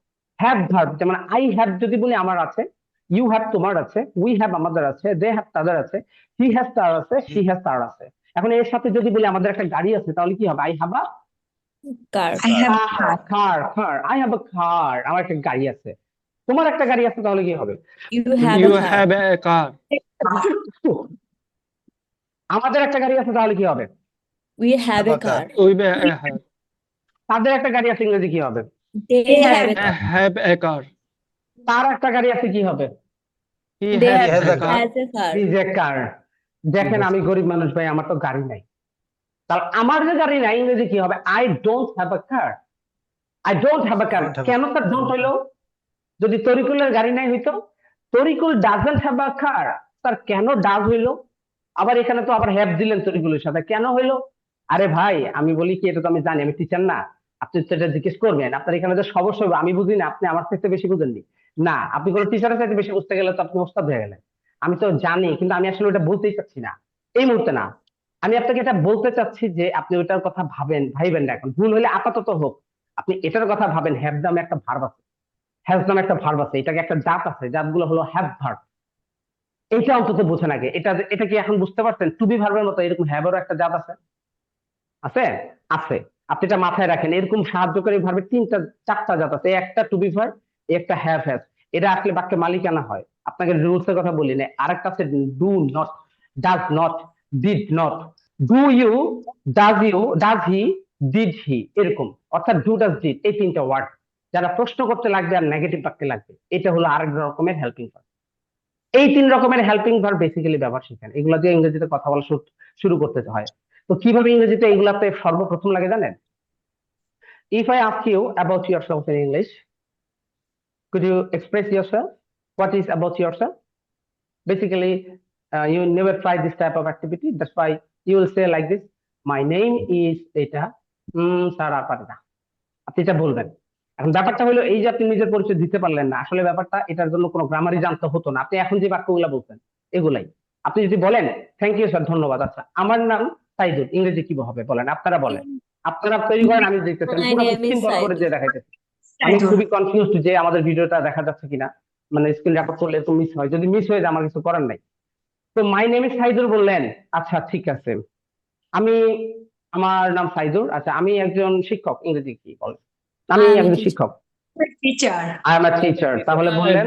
Speaker 1: হ্যাভ ভার্ব, যেমন আই হ্যাভ যদি বলি আমার আছে, ইউ হ্যাভ তোমার আছে, উই হ্যাভ আমাদের আছে, দে হ্যাভ তাদের আছে, হি হ্যাজ তার আছে, শি হ্যাজ তার আছে। এখন এর সাথে যদি বলি আমাদের একটা গাড়ি আছে, তাহলে কি হবে? I have a
Speaker 3: Car.
Speaker 1: Car, I have a car, আমার একটা গাড়ি আছে। তোমার একটা গাড়ি আছে, তাহলে কি হবে?
Speaker 3: You have
Speaker 2: You
Speaker 3: a car.
Speaker 2: have a car.
Speaker 1: আমাদের একটা গাড়ি আছে, তাহলে কি হবে?
Speaker 3: We have a
Speaker 4: Have a car.
Speaker 3: car.
Speaker 2: We have,
Speaker 1: তাদের একটা গাড়ি আছে, ইংরেজি কি হবে?
Speaker 3: They have a car.
Speaker 2: have a car.
Speaker 1: তার একটা গাড়ি আছে, কি হবে?
Speaker 2: He
Speaker 3: They
Speaker 2: has
Speaker 4: has
Speaker 2: a
Speaker 4: a
Speaker 2: car.
Speaker 3: has a car.
Speaker 1: Is a car. দেখেন আমি গরিব মানুষ ভাই, আমার তো গাড়ি নাই, তাহলে আমার যে গাড়ি নাই ইংরেজি কি হবে? I don't have a car. I don't have a car.
Speaker 4: Don't have a
Speaker 1: কেন তার ডোন্ট হইলো? যদি তরিকুলের গাড়ি নাই হইতো, তরিকুল ডাজন্ট হ্যাভ আ কার, তার কেন ডাজ হইলো? আবার এখানে তো আবার হ্যাভ দিলেন তরিকুলের সাথে, কেন হইলো? আরে ভাই আমি বলি কি, এটা তো আমি জানি, আমি টিচার না, আপনি তো এটা জিজ্ঞেস করবেন। আপনার এখানে যে সমস্যা হবে আমি বুঝি না, আপনি আমার থেকে বেশি বুঝেননি না, আপনি কোনো টিচারের সাথে বেশি বুঝতে গেলে তো আপনি ওস্তাদ হয়ে গেলেন। আমি তো জানি, কিন্তু আমি আসলে ওটা বলতেই চাচ্ছি না এই মুহূর্তে না। আমি আপনাকে এটা বলতে চাচ্ছি যে আপনি ওইটার কথা ভাইবেন না, এখন ভুল হলে আপাতত হোক, আপনি এটার কথা ভাবেন। হ্যাভ নামে একটা ভার্ব আছে, হ্যাজ নামে একটা ভার্ব আছে, এটাকে একটা জাত আছে, জাতগুলো হলো হ্যাভ ভার্ব। এটা অন্তত বোঝেন আগে, এটা কি এখন বুঝতে পারছেন? টু বি ভার্বের মতো এরকম হ্যাভেরও একটা জাত আছে, আছে আছে। আপনি এটা মাথায় রাখেন, এরকম সাহায্যকারী ভার্বের 4টা জাত আছে, একটা টু বি ভার্ব, একটা হ্যাভ হ্যাজ। এটা আসলে বাক্যে মালিকানা হয়। আপনাকে রুলস এর কথা বলি না, আরেকটা আছে do not. does not, did not, do you, does he, did he, এরকম। অর্থাৎ ডু, ডাজ, ডিড এই তিনটা ওয়ার্ড যারা প্রশ্ন করতে লাগবে আর নেগেটিভ বাক্যে লাগবে, এটা হলো আরেক রকমের হেল্পিং ভার্ব। এই তিন রকমের হেল্পিং ভার্ব বেসিক্যালি ব্যবহার শিখেন, এগুলো দিয়ে ইংরেজিতে কথা বলা শুরু করতে হয়। তো কিভাবে ইংরেজিতে এগুলাতে সর্বপ্রথম লাগে জানেন? If I ask you about yourself in English, could you express yourself? What is about yourself? Basically, you never try this type of activity. That's why you will say like this: My name is এটা। Sir আর পারি না, আপনি এটা বলবেন। এখন ব্যাপারটা হলো এই যে আপনি নিজের পরিচয় দিতে পারলেন না, আসলে ব্যাপারটা এটার জন্য কোনো গ্রামারই জানতে হতো না। আপনি এখন যে বাক্যগুলো বলছেন এগুলাই আপনি যদি বলেন, থ্যাংক ইউ স্যার, ধন্যবাদ, আচ্ছা আমার নাম সাইদুল, ইংরেজি কি হবে বলেন, আপনারা বলেন, আপনারা তৈরি করেন, আমি দেখতেছি
Speaker 3: My
Speaker 1: পুরো
Speaker 3: name
Speaker 1: স্ক্রিন
Speaker 3: is
Speaker 1: বড় করে
Speaker 3: Saidul.
Speaker 1: দিয়ে দেখাইতেছি। আমি খুবই কনফিউজড যে আমাদের ভিডিওটা দেখা যাচ্ছে কিনা, মানে স্ক্রিন রেকর্ড করলে তো মিস হয়, যদি মিস হয়ে যায় আমার কিছু করার নাই। তো মাই নেম ইজ সাইদুল বললেন, আচ্ছা ঠিক আছে, আমার নাম সাইদুল, আচ্ছা আমি একজন শিক্ষক, ইংরেজি কি বলেন? আমি
Speaker 3: I am a
Speaker 1: একজন
Speaker 3: teacher.
Speaker 1: শিক্ষক,
Speaker 4: teacher.
Speaker 1: I am a teacher. তাহলে বললেন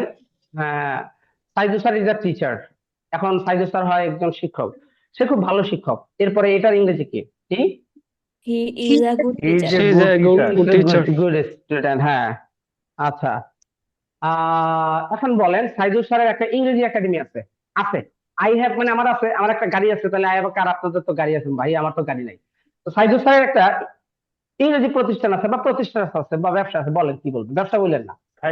Speaker 1: Saidul sir is a teacher. এখন সাইদুল স্যার হয় একজন শিক্ষক, সে খুব ভালো শিক্ষক। এরপরে এটার ইংরেজি কি?
Speaker 3: He is a good
Speaker 1: He is
Speaker 3: teacher.
Speaker 2: She is a good teacher.
Speaker 1: Good student. হ্যাঁ, আচ্ছা। এখন বলেন সাইদুল স্যারের একটা ইংরেজি একাডেমি আছে, আছে। আই হ্যাভ মানে আমার আছে, আমার একটা গাড়ি আছে, তাহলে আই হ্যাভ কার, আপনাদের তো গাড়ি আছে ভাই, আমার তো গাড়ি নাই। তো সাইদুল স্যারের একটা ইংরেজি প্রতিষ্ঠান আছে বা প্রতিষ্ঠান আছে বা ব্যবসা আছে, বলেন কি বলবেন? ব্যবসা বললেন না,
Speaker 3: He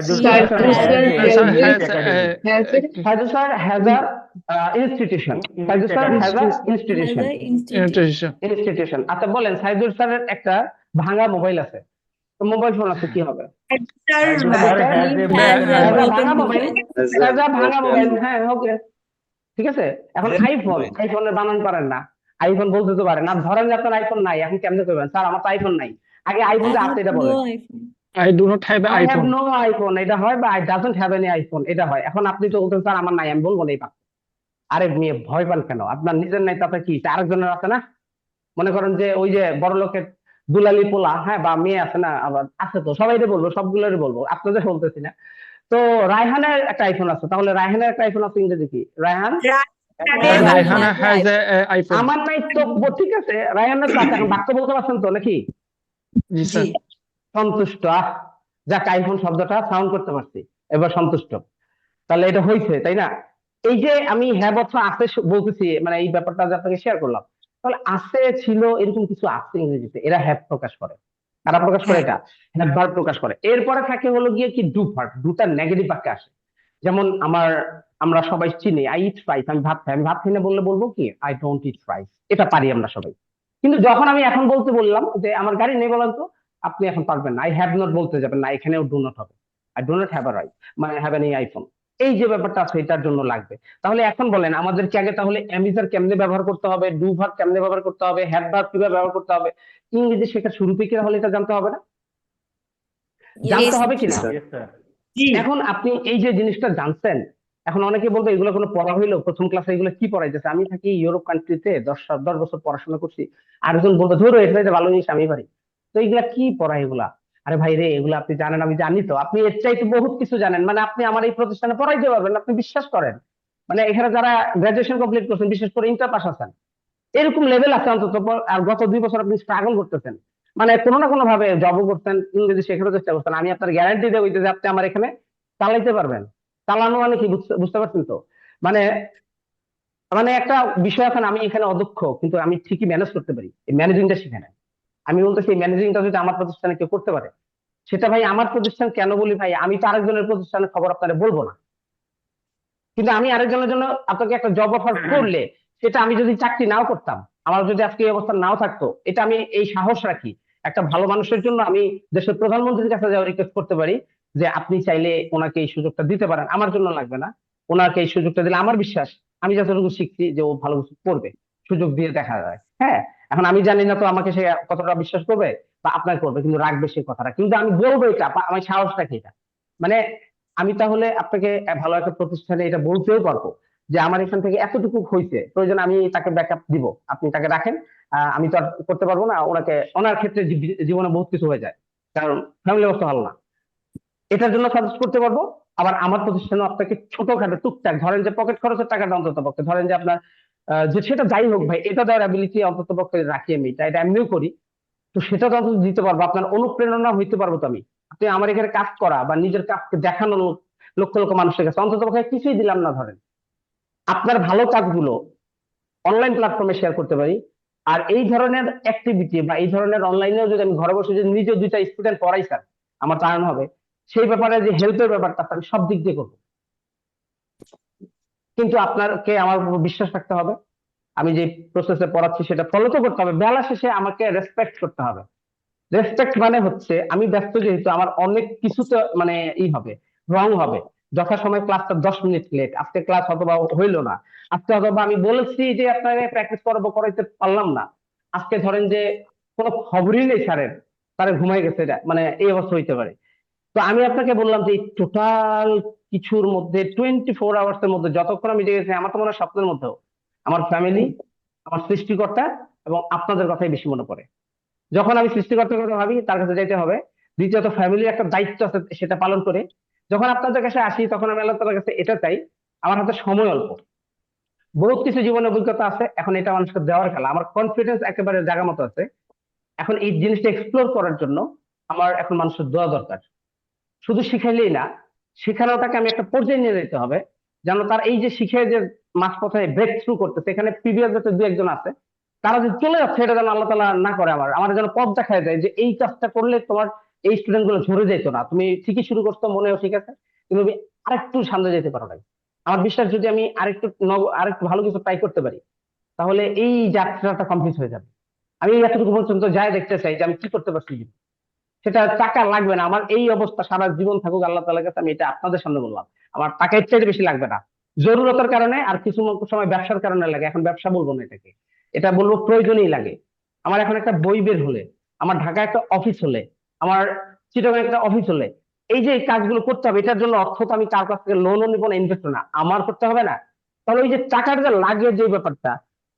Speaker 1: Saidul sir has a institution, Saidul sir has a
Speaker 3: has
Speaker 1: institution,
Speaker 3: a institute.
Speaker 1: Institution. আচ্ছা বলেন সাইদুল স্যারের একটা ভাঙা মোবাইল আছে, তো মোবাইল ফোন আছে, কি হবে?
Speaker 3: He has a broken
Speaker 1: ভাঙা মোবাইল,
Speaker 3: mobile.
Speaker 1: ভাঙা মোবাইল, হ্যাঁ ওকে, ঠিক আছে। এখন আইফোনের বানান পারেন না, আইফোন বলতে তো পারেন না। ধরেন যে আপনার আইফোন নাই, এখন কেমনে করবেন? স্যার আমার তো আইফোন নাই। আগে আইফোন
Speaker 3: I
Speaker 1: যে আছে
Speaker 3: have
Speaker 1: এটা বলেন।
Speaker 3: no iPhone.
Speaker 2: I do not have an
Speaker 1: I have
Speaker 2: iPhone.
Speaker 1: No iPhone এটা হয়, বা I doesn't have any iPhone এটা হয়। এখন আপনি তো বলতেন স্যার আমার নাই, আমি বলবো না এই বাক্য। আরে মেয়ে ভয় পান কেন? আপনার নিজের নাই তাতে কি, আরেকজনের আছে না? মনে করেন যে ওই যে বড় লোকের দুলালি পোলা, হ্যাঁ, বা মেয়ে আছে না, আবার আছে তো, সবাইকে বলবো, সবগুলোরই বলবো, আপনাদের বলতেছি না। তো রায়হানের একটা আইফোন আছে, তাহলে রায়হানের একটা আইফোন আছে, ইংরেজি কি? Raihan
Speaker 2: Raihana has a iPhone.
Speaker 1: আমার নাই তো, ঠিক আছে, রায়হানের তো আছে। এখন বাক্য বলতে পারছেন তো নাকি?
Speaker 2: জি স্যার।
Speaker 1: সন্তুষ্ট। যাক, আইফোন শব্দটা সাউন্ড করতে পারছি, এবার সন্তুষ্ট। তাহলে এটা হয়েছে, তাই না? এই যে আমি হ্যাভ অথবা আছে বলতেছি, মানে এই ব্যাপারটা যে আপনাকে শেয়ার করলাম, তাহলে আছে ছিল এরকম কিছু আছে ইংরেজিতে, এরা হ্যাভ প্রকাশ করে, কারা প্রকাশ করে? এটা হ্যাভ ভার্ব প্রকাশ করে। এরপরে থাকে হলো গিয়ে কি ডু ভার্ব, ডুটা নেগেটিভ বাক্যে আসে। যেমন আমরা সবাই চিনি আই ইট ফ্রাইস, আমি ভাত খাই। আমি ভাত খাই না বললে বলবো কি? আই ডোন্ট ইট ফ্রাইস, এটা পারি আমরা সবাই। কিন্তু যখন আমি এখন বলতে বললাম যে আমার গাড়ি নেই, বলেন তো আপনি এখন পারবেন না, আই হ্যাভ নট বলতে যাবেন না, এখানেও ডু নট হবে। I do not have a right, মানে হ্যাভ এনি আইফোন, এই যে ব্যাপারটা আছে এটার জন্য লাগবে। তাহলে এখন বলেন আমাদেরকে আগে তাহলে অ্যামিজার কেমনে ব্যবহার করতে হবে, ডু ভার্ব কেমনে ব্যবহার করতে হবে, হ্যাভ ভার্ব কিভাবে ব্যবহার করতে হবে, ইংরেজি শেখার শুরু থেকে তাহলে এটা জানতে হবে না? জানতে হবে কিনা? এখন আপনি এই যে জিনিসটা জানছেন, এখন অনেকে বলবে এগুলো কোনো পড়া হইলো, প্রথম ক্লাসে এগুলো কি পড়াইতেছে? আমি থাকি ইউরোপ কান্ট্রিতে, 10 বছর পড়াশোনা করছি। আরেকজন বলবে ধরো এটা ভালো জিনিস, আমি পারি। তো এগুলা কি পড়ায় এগুলা? আরে ভাই রে, এগুলো আপনি জানেন, আমি জানি তো, আপনি এর চাইতে বহুত কিছু জানেন, মানে আপনি আমার এই প্রতিষ্ঠানে পড়াইতে পারবেন, আপনি বিশ্বাস করেন। মানে এখানে যারা গ্রাজুয়েশন কমপ্লিট করছেন, বিশেষ করে ইন্টার পাস আছেন, এরকম লেভেল আছে অন্তত। আর গত 2 বছর আপনি স্ট্রাগল করতেছেন, মানে কোনো না কোনো ভাবে জবও করছেন, ইংরেজি শেখারও চেষ্টা করছেন। আমি আপনার গ্যারান্টি দেবো যে আপনি আমার এখানে চালাইতে পারবেন। চালানো মানে কি, বুঝতে পারছেন তো? মানে মানে একটা বিষয় আছে না, আমি এখানে অদক্ষ কিন্তু আমি ঠিকই ম্যানেজ করতে পারি, এই ম্যানেজিংটা শিখে নেয়। আমি বলতেছি এই ম্যানেজিংটা যদি আমার প্রতিষ্ঠানে কেউ করতে পারে, সেটা ভাই আমার প্রতিষ্ঠান কেন বলি ভাই, আমি তো আরেকজনের প্রতিষ্ঠানের খবর আপনারা বলবো না, কিন্তু আমি আরেকজনের জন্য আপনাকে একটা জব অফার করলে, সেটা আমি যদি চাকরি নাও করতাম, আমার যদি আজকে এই অবস্থা নাও থাকতো, এটা আমি এই সাহস রাখি একটা ভালো মানুষের জন্য, আমি দেশের প্রধানমন্ত্রীর কাছে যাওয়া রিকোয়েস্ট করতে পারি যে আপনি চাইলে ওনাকে এই সুযোগটা দিতে পারেন, আমার জন্য লাগবে না, ওনাকে এই সুযোগটা দিলে আমার বিশ্বাস আমি যতটুকু শিখছি যে ও ভালো কিছু করবে, সুযোগ দিয়ে দেখা যায়। হ্যাঁ, এখন আমি জানি না তো আমাকে সে কতটা বিশ্বাস করবে বা আপনার করবে, কিন্তু রাখবে সেই কথাটা, কিন্তু আমি বলবো এটা, আমি সাহস রাখি এটা। মানে আমি তাহলে আপনাকে ভালো একটা প্রতিষ্ঠানে এটা বলতেও পারবো যে আমার এখান থেকে এতটুকু হয়েছে, প্রয়োজন আমি তাকে ব্যাকআপ দিব, আপনি তাকে রাখেন। আমি তো আর করতে পারবো না, ওনার ক্ষেত্রে জীবনে বহুত কিছু হয়ে যায়, কারণ ফ্যামিলি অবস্থা ভালো না, এটার জন্য সাজেস্ট করতে পারবো। আবার আমার প্রতিষ্ঠানে আপনাকে ছোটখাটো টুকটাক, ধরেন যে পকেট খরচের টাকাটা অন্তত পক্ষে, ধরেন যে আপনার যে সেটা যাই হোক ভাই, এটা দেওয়ার অ্যাবিলিটি অন্তত পক্ষে রাখি আমি, এটা এমনিও করি। তো সেটা তো অন্তত দিতে পারবো, আপনার অনুপ্রেরণা হইতে পারবো তো আমি। আপনি আমার এখানে কাজ করা বা নিজের কাজকে দেখানো লক্ষ লক্ষ মানুষের কাছে অন্তত পক্ষে কিছুই দিলাম না ধরেন, আপনার ভালো কাজগুলো অনলাইন প্ল্যাটফর্মে শেয়ার করতে পারি। আর এই ধরনের অ্যাক্টিভিটি বা এই ধরনের অনলাইনেও যদি আমি ঘরে বসে যদি নিজে দুইটা স্টুডেন্ট পড়াই স্যার, আমার টার্ন হবে। সেই ব্যাপারে যে হেল্পের ব্যাপারটা আমি সব দিক দিয়ে করবো, কিন্তু আপনাকে আমার উপর বিশ্বাস রাখতে হবে। আমি যে প্রসেসে পড়াচ্ছি সেটা ফলো তো করতে হবে, বেলা শেষে আমাকে রেসপেক্ট করতে হবে। রেসপেক্ট মানে হচ্ছে আমি ব্যস্ত যেহেতু আমার অনেক কিছুতে মানে হবে, রং হবে। যথাসময় ক্লাসটা 10 মিনিট লেট, আজকে ক্লাস অথবা হইলো না, আজকে অথবা আমি বলেছি যে আপনাকে প্র্যাকটিস করাবো, করাইতে পারলাম না। আজকে ধরেন যে কোনো খবরই নেই স্যারের, তারা ঘুমাই গেছে, এটা মানে এই অবস্থা হইতে পারে। তো আমি আপনাকে বললাম যে এই টোটাল কিছুর মধ্যে 24 আওয়ার্স এর মধ্যে যতক্ষণ আমি জেগেছি, আমার তো মনে হয় স্বপ্নের মধ্যেও আমার ফ্যামিলি, আমার সৃষ্টিকর্তা এবং আপনাদের কথাই বেশি মনে পড়ে। যখন আমি সৃষ্টিকর্তার কথা ভাবি, তার কাছে যাইতে হবে। দ্বিতীয়ত ফ্যামিলির একটা দায়িত্ব আছে, সেটা পালন করে যখন আপনাদের কাছে আসি, তখন আমি আল্লাহ তাআলার কাছে এটা চাই, আমার হাতে সময় অল্প, বহুত কিছু জীবনের অভিজ্ঞতা আছে, এখন এটা মানুষকে দেওয়ার খেলা, আমার কনফিডেন্স একেবারে জায়গা মতো আছে। এখন এই জিনিসটা এক্সপ্লোর করার জন্য আমার এখন মানুষের দোয়া দরকার। শুধু শিখাইলেই না, শেখানোটাকে আমি একটা পর্যায়ে নিয়ে যেতে হবে, যেন তার এই যে শিখে যে মাঝপথে ব্রেক থ্রু করতেছে, এখানে প্রিভিয়াস ব্যাচে দু একজন আছে, তারা যে চলে যাচ্ছে, এটা যেন আল্লাহ তাআলা না করে। আমার যেন পথ দেখায় যায় যে এই কাজটা করলে তোমার এই স্টুডেন্ট গুলো ঝরে যেত না, তুমি ঠিকই শুরু করছো, মনেও ঠিক আছে, কিন্তু তুমি আরেকটু সামনে যেতে পারো না। আমার বিশ্বাস যদি আমি আরেকটু ভালো কিছু ট্রাই করতে পারি, তাহলে এই যাত্রাটা কমপ্লিট হয়ে যাবে। আমি এতটুকু পর্যন্ত যাই দেখতে চাই যে আমি কি করতে পারছি। সেটা টাকা লাগবে না, আমার এই অবস্থা সারা জীবন থাকুক আল্লাহ তাআলার কাছে, আমি এটা আপনাদের সামনে বললাম। আমার টাকা এর চাইতে বেশি লাগবে না, জরুরতের কারণে আর কিছু সময় ব্যবসার কারণে লাগে, এখন ব্যবসা বলবো না এটাকে, এটা বলবো প্রয়োজনই লাগে। আমার এখন একটা বই বের হলে, আমার ঢাকায় একটা অফিস হলে, আমার চিটাগাং একটা অফিস হলে, এই যে এই কাজগুলো করতে হবে, এটার জন্য অর্থ তো আমি কার কাছ থেকে লোনও নিবো না, ইনভেস্ট না, আমার করতে হবে না? তাহলে ওই যে টাকার যে লাগে যে ব্যাপারটা,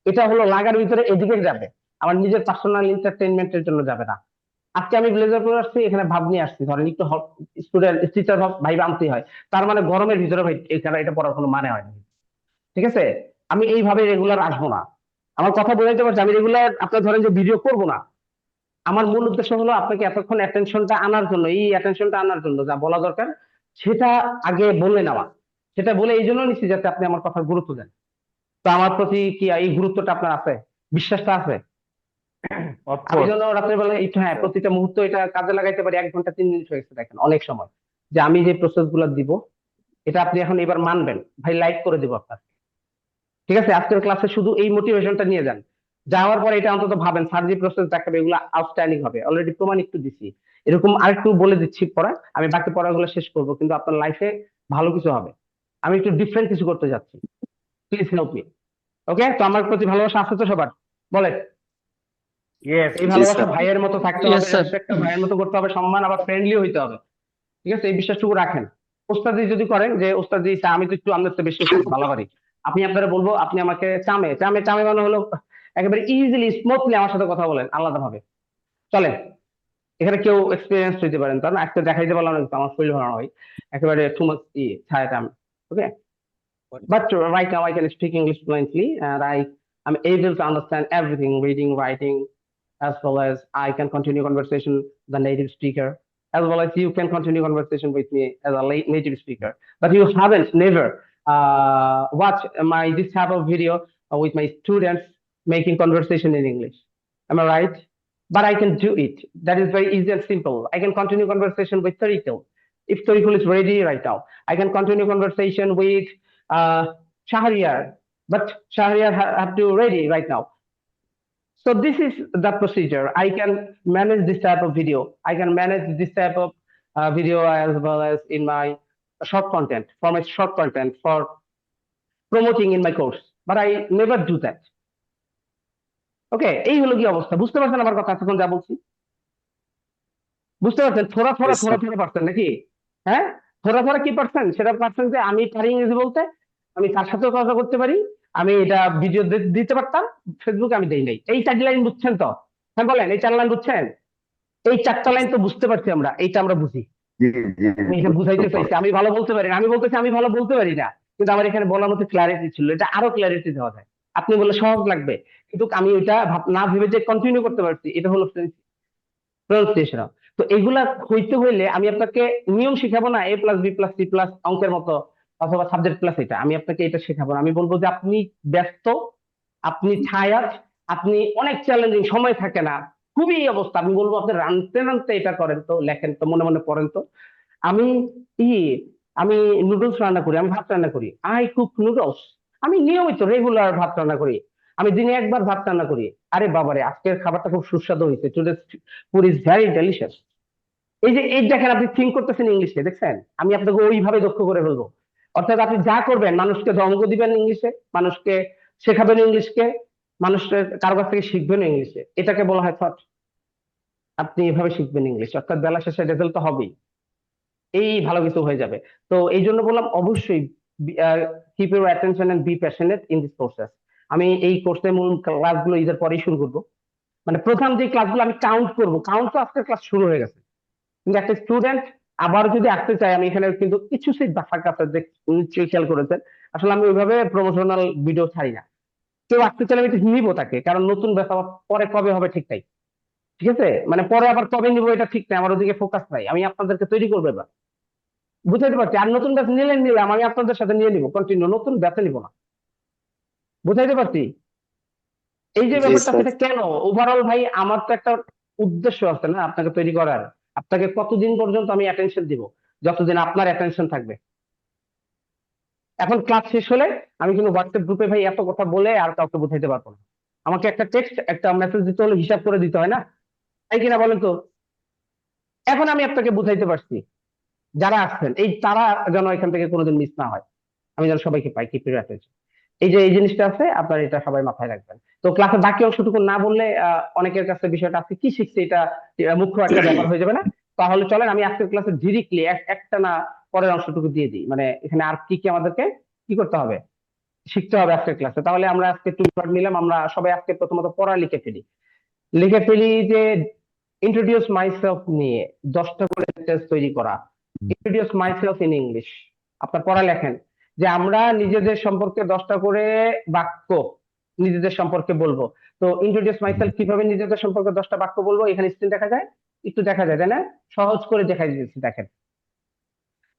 Speaker 1: এটা হলো লাগার ভিতরে এদিকে যাবে, আমার নিজের পার্সোনাল এন্টারটেইনমেন্টের জন্য যাবে না। আজকে আমি ব্লেজার পরে আসছি, এখানে ভাব নিয়ে আসছি, ধরেন একটু স্টুডেন্ট টিচার ভাই আনতেই হয়, তার মানে গরমের ভিতরে ভাই এখানে এটা পড়ার কোনো মানে হয় না। ঠিক আছে, আমি এইভাবে রেগুলার আসবো না। আমার কথা বোঝাইতে পারছি, আমি রেগুলার আপনার ধরেন যে ভিডিও করব না। আমার মূল উদ্দেশ্য হলো আপনাকে এতক্ষণ অ্যাটেনশনটা আনার জন্য, এই অ্যাটেনশনটা আনার জন্য যা বলা দরকার সেটা আগে বলে নেওয়া। সেটা বলে এই জন্য নিচ্ছি যাতে আপনি আমার কথার গুরুত্ব দেন। তো আমার প্রতি কি এই গুরুত্বটা আপনার আছে, বিশ্বাসটা আছে?
Speaker 4: Of
Speaker 1: আমি
Speaker 4: course.
Speaker 1: যেন রাতের বেলা একটু, হ্যাঁ, প্রতিটা মুহূর্ত এটা কাজে লাগাইতে পারি। 1 ঘন্টা 3 মিনিট হয়ে গেছে দেখেন অনেক সময়, যে আমি যে প্রসেস গুলো দিব, এটা আপনি এখন এবার মানবেন ভাই, লাইক করে দিব আপনার। ঠিক আছে, আজকের ক্লাসে শুধু এই মোটিভেশনটা নিয়ে যান। যাওয়ার পরে এটা অন্তত ভাবেন, স্যার যে প্রসেস দেখাবে এগুলো আউটস্ট্যান্ডিং হবে, অলরেডি প্রমাণ একটু দিচ্ছি, এরকম আরেকটু বলে দিচ্ছি পড়া, আমি বাকি পড়াগুলো শেষ করব, কিন্তু আপনার লাইফে ভালো কিছু হবে। আমি একটু ডিফারেন্ট কিছু করতে যাচ্ছি, প্লিজ হেল্প মি। ওকে, তো আমার প্রতি ভালোবাসা আছে তো সবার? বলেন।
Speaker 4: Yes.
Speaker 1: এই
Speaker 5: জি
Speaker 1: ভালোবাসা
Speaker 5: স্যার।
Speaker 1: ভাইয়ের মতো থাকতে
Speaker 2: Yes,
Speaker 1: হবে,
Speaker 2: sir.
Speaker 1: রেসপেক্ট ভাইয়ের মতো করতে হবে, সম্মান আবার ফ্রেন্ডলি হইতে হবে। ঠিক আছে, এই বিশ্বাসটুকু রাখেন। ওস্তাদি যদি করেন যে ওস্তাদি চা আমি তো একটু আপনার থেকে বেশি ভালো পারি, আপনি আপনারা বলবো আপনি আমাকে চামে চামে চামে মানে হলো একেবারে ইজিলি স্মুথলি আমার সাথে কথা বলেন আলাদা ভাবে। চলেন, এখানে কেউ এক্সপিরিয়েন্স হইতে পারেন, তার না আজকে দেখাইতে পারলাম না, কিন্তু আমার শরীর ভালো হয় একেবারে টু মাচ ছায়াটা আমি। ওকে, but right now I can speak English fluently, and I'm able to understand everything, reading, writing, as well as I can continue conversation with the native speaker, as well as you can continue conversation with me as a native speaker. But you haven't never watched this type of video with my students making conversation in English. Am I right? But I can do it. That is very easy and simple. I can continue conversation with Tariqul. If Tariqul is ready right now, I can continue conversation with Shahriar, but Shahriar have to ready right now. So this is the procedure. I can manage this type of video. I can manage this type of video as well as in my short content, for my short content, for promoting in my course. But I never do that. ওকে, এই হলো কি অবস্থা, বুঝতে পারছেন আমার কথা এতক্ষণ যা বলছি? বুঝতে পারছেন? থোড়া থোড়া
Speaker 5: Yes,
Speaker 1: থোড়া
Speaker 5: sir.
Speaker 1: থোড়া পারছেন নাকি? হ্যাঁ, থোড়া থোড়া কি পারছেন? সেটা পারছেন যে আমি পারি ইংরেজি বলতে, আমি তার সাথেও কথা করতে পারি, আমি এটা ভিডিও দিতে পারতাম, ফেসবুকে আমি দেই নাই। এই 4 লাইন বুঝছেন তো? হ্যাঁ বলেন, এই 4 লাইন বুঝছেন? এই 4টা লাইন তো বুঝতে পারছি আমরা, এইটা আমরা বুঝি।
Speaker 5: জি জি
Speaker 1: আমি এটা বুঝাইতে চাইছি, আমি ভালো বলতে পারি না, আমি বলতেছি আমি ভালো বলতে পারি না, কিন্তু আমার এখানে বলার মতো ক্ল্যারিটি ছিল, এটা আরো ক্ল্যারিটি দেওয়া যায়। আপনি বলে সহজ লাগবে, কিন্তু আমি ওইটা না ভেবে যে কন্টিনিউ করতে পারছি, এটা হলো প্রনাউন্সিয়েশন। তো এগুলা হইতে হইলে আমি আপনাকে নিয়ম শিখাবো না, A+B+C+ অঙ্কের মতো, অথবা সাবজেক্ট প্লাস এটা, আমি আপনাকে এটা শেখাবো না। আমি বলবো যে আপনি ব্যস্ত, আপনি টায়ার্ড, আপনি অনেক চ্যালেঞ্জিং, সময় থাকে না, খুবই এই অবস্থা, আমি বলবো আপনি রানতে রানতে এটা করেন তো, লেখেন তো, মনে মনে পড়েন তো। আমি ই আমি নুডলস রান্না করি, আমি ভাত রান্না করি, আই কুক নুডলস। আমি নিয়মিত রেগুলার ভাত রান্না করি, আমি দিনে একবার ভাত রান্না করি। আরে বাবারে, আজকের খাবারটা খুব সুস্বাদু হয়েছে, today's food is very delicious. এই যে এই দেখেন, আপনি থিঙ্ক করতেছেন ইংলিশে, দেখছেন আমি আপনাকে ওইভাবে দক্ষ করে ফেলবো। অর্থাৎ আপনি যা করবেন, মানুষকে দঙ্গ দিবেন ইংলিশে, মানুষকে শেখাবেন ইংলিশকে, মানুষের কারো কাছ থেকে শিখবেন ইংলিশে, এটাকে বলা হয় থট। আপনি এভাবে শিখবেন ইংলিশ, অর্থাৎ বেলা শেষে রেজাল্ট তো হবেই, এই ভালো কিছু হয়ে যাবে। তো এই জন্য বললাম অবশ্যই keep your attention and be passionate in this courses. আমি এই কোর্সের মূল ক্লাসগুলো ঈদের পরেই শুরু করবো, মানে প্রথম যে ক্লাসগুলো আমি কাউন্ট করবো, কাউন্ট তো আজকের ক্লাস শুরু হয়ে গেছে, কিন্তু একটা স্টুডেন্ট আবার যদি আসতে চায়, আমি এখানে কিন্তু কিছু সিট ফাঁকা আছে, নিশ্চয়ই খেয়াল করেছেন। আসলে আমি ওইভাবে প্রমোশনাল ভিডিও ছাড়ি না, কেউ আসতে চাইলে আমি একটু নিবো তাকে, কারণ নতুন ব্যাপার আবার পরে কবে হবে ঠিক নাই। ঠিক আছে, মানে পরে আবার কবে নিবো এটা ঠিক নাই, আমার ওদিকে ফোকাস নাই, আমি আপনাদেরকে তৈরি করবো এবার, বুঝাইতে পারছি। আর নতুন ব্যাচ নিলাম, আমি আপনাদের সাথে নিয়ে নিবো কন্টিনিউ, নতুন ব্যাচে নিবো না, বুঝাইতে পারছি। এই যে
Speaker 5: জি
Speaker 1: ব্যাপারটা,
Speaker 5: স্যার।
Speaker 1: সেটা কেন ওভারঅল ভাই, আমার তো একটা উদ্দেশ্য আছে না আপনাকে তৈরি করার। আপনাকে কতদিন পর্যন্ত আমি অ্যাটেনশন দিব? যতদিন আপনার অ্যাটেনশন থাকবে। এখন ক্লাস শেষ হলে আমি কিন্তু হোয়াটসঅ্যাপ গ্রুপে ভাই এত কথা বলে আর কাউকে বুঝাইতে পারবো না, আমাকে একটা টেক্সট, একটা মেসেজ দিতে হলে হিসাব করে দিতে হয় না, তাই কিনা বলেন তো? এখন আমি আপনাকে বুঝাইতে পারছি, যারা আসছেন এই তারা যেন এখান থেকে কোনোদিন মিস না হয়, আমি যেন সবাইকে পাই, কিপ ইউর অ্যাটেনশন। এই যে এই জিনিসটা আছে, আপনার এটা সবাই মাথায় রাখবেন। তো ক্লাসের বাকি অংশটুকু না বললে অনেকের কাছে বিষয়টা আজকে কি শিখছে এটা মুখ্য একটা ব্যাপার হয়ে যাবে না। তাহলে চলেন আমি আজকের ক্লাসে ডিরেক্টলি একটা না পরের অংশটুকু দিয়ে দিই, মানে এখানে আর কি কি আমাদেরকে কি করতে হবে, শিখতে হবে আজকের ক্লাসে। তাহলে আমরা আজকে টু পার্ট নিলাম, আমরা সবাই আজকে প্রথমত পড়া লিখে ফেলি যে ইন্ট্রোডিউস মাইসেলফ নিয়ে 10টা করে সেন্টেন্স তৈরি করা। ইন্ট্রোডিউস মাইসেলফ ইন ইংলিশ, আপনার পড়া লেখেন যে আমরা নিজেদের সম্পর্কে 10টা করে বাক্য নিজেদের সম্পর্কে বলবো। তো ইন্ট্রোডিউস মাইসেলফ কিভাবে নিজেদের সম্পর্কে 10টা বাক্য বলবো, এখানে স্ক্রিন দেখা যায়, একটু দেখা যায় তাই না? সহজ করে দেখাই দিয়েছি, দেখেন।